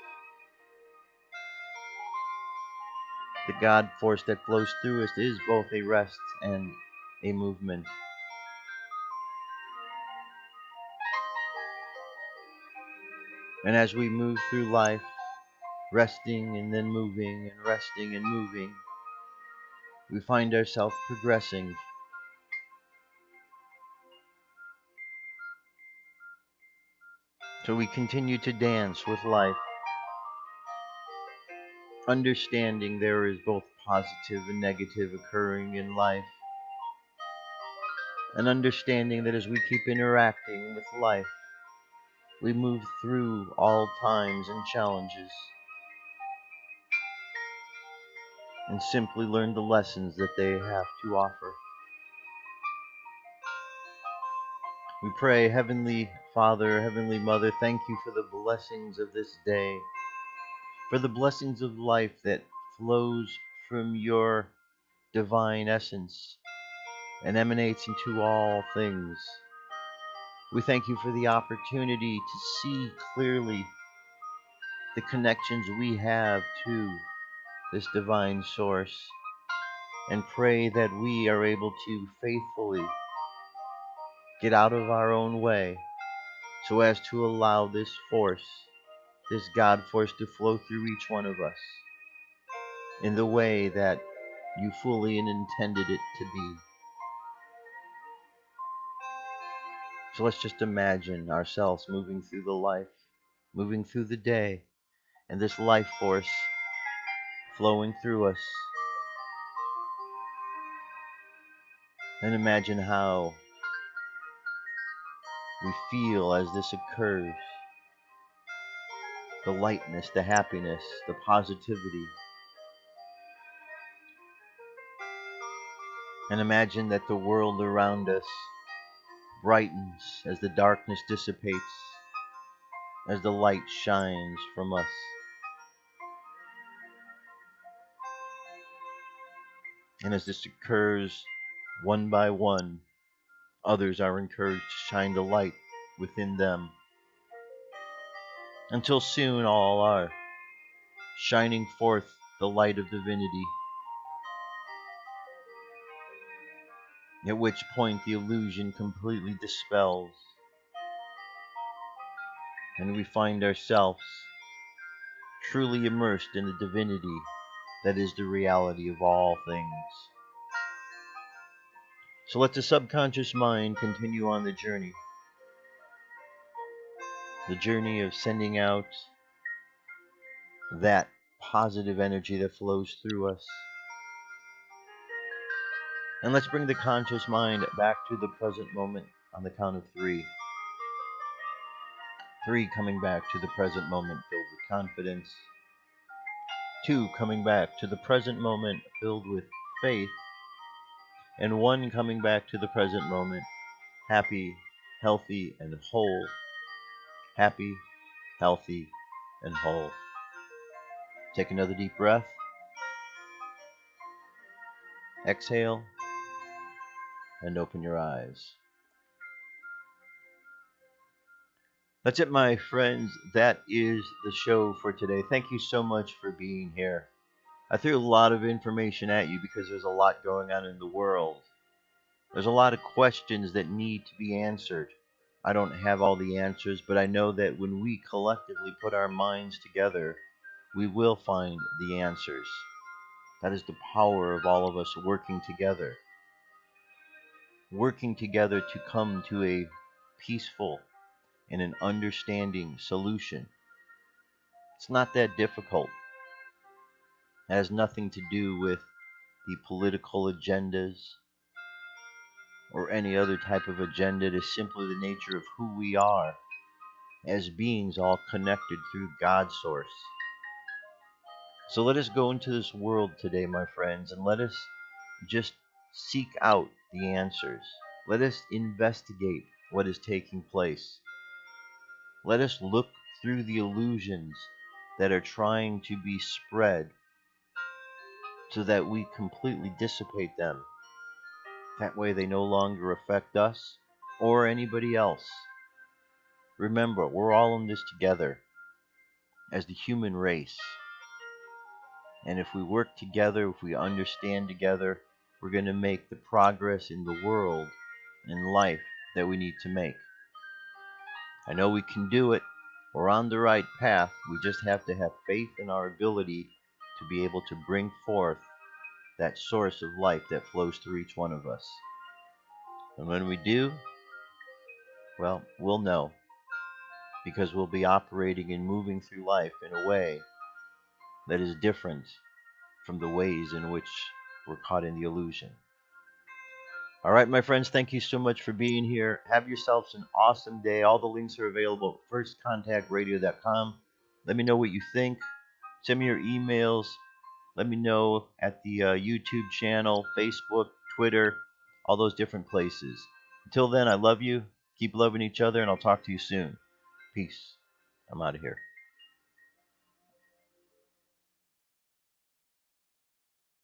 the God force that flows through us, is both a rest and a movement. And as we move through life, resting and then moving and resting and moving, we find ourselves progressing. So we continue to dance with life, understanding there is both positive and negative occurring in life, and understanding that as we keep interacting with life, we move through all times and challenges, and simply learn the lessons that they have to offer. We pray, Heavenly Father, Heavenly Mother, thank you for the blessings of this day, for the blessings of life that flows from your divine essence and emanates into all things. We thank you for the opportunity to see clearly the connections we have to this divine source, and pray that we are able to faithfully get out of our own way so as to allow this force, this God force, to flow through each one of us in the way that you fully and intended it to be. So let's just imagine ourselves moving through the life, moving through the day, and this life force flowing through us. And imagine how we feel as this occurs, the lightness, the happiness, the positivity. And imagine that the world around us brightens as the darkness dissipates, as the light shines from us. And as this occurs one by one, others are encouraged to shine the light within them, until soon all are shining forth the light of divinity, at which point the illusion completely dispels, and we find ourselves truly immersed in the divinity that is the reality of all things. So let the subconscious mind continue on the journey of sending out that positive energy that flows through us. And let's bring the conscious mind back to the present moment on the count of 3. 3 coming back to the present moment filled with confidence. 2 coming back to the present moment filled with faith. And 1 coming back to the present moment happy, healthy, and whole. Happy, healthy, and whole. Take another deep breath. Exhale, and open your eyes. That's it, my friends. That is the show for today. Thank you so much for being here. I threw a lot of information at you because there's a lot going on in the world. There's a lot of questions that need to be answered. I don't have all the answers, but I know that when we collectively put our minds together, we will find the answers. That is the power of all of us working together to come to a peaceful and an understanding solution. It's not that difficult. It has nothing to do with the political agendas or any other type of agenda. It is simply the nature of who we are as beings all connected through God's source. So let us go into this world today, my friends, and let us just seek out the answers. Let us investigate what is taking place. Let us look through the illusions that are trying to be spread so that we completely dissipate them. That way they no longer affect us or anybody else. Remember, we're all in this together as the human race. And if we work together, if we understand together, we're going to make the progress in the world, in life, that we need to make. I know we can do it. We're on the right path. We just have to have faith in our ability to be able to bring forth that source of life that flows through each one of us. And when we do, well, we'll know, because we'll be operating and moving through life in a way that is different from the ways in which we're caught in the illusion. All right, my friends, thank you so much for being here. Have yourselves an awesome day. All the links are available at firstcontactradio.com. Let me know what you think. Send me your emails. Let me know at the YouTube channel, Facebook, Twitter, all those different places. Until then, I love you. Keep loving each other, and I'll talk to you soon. Peace. I'm out of here.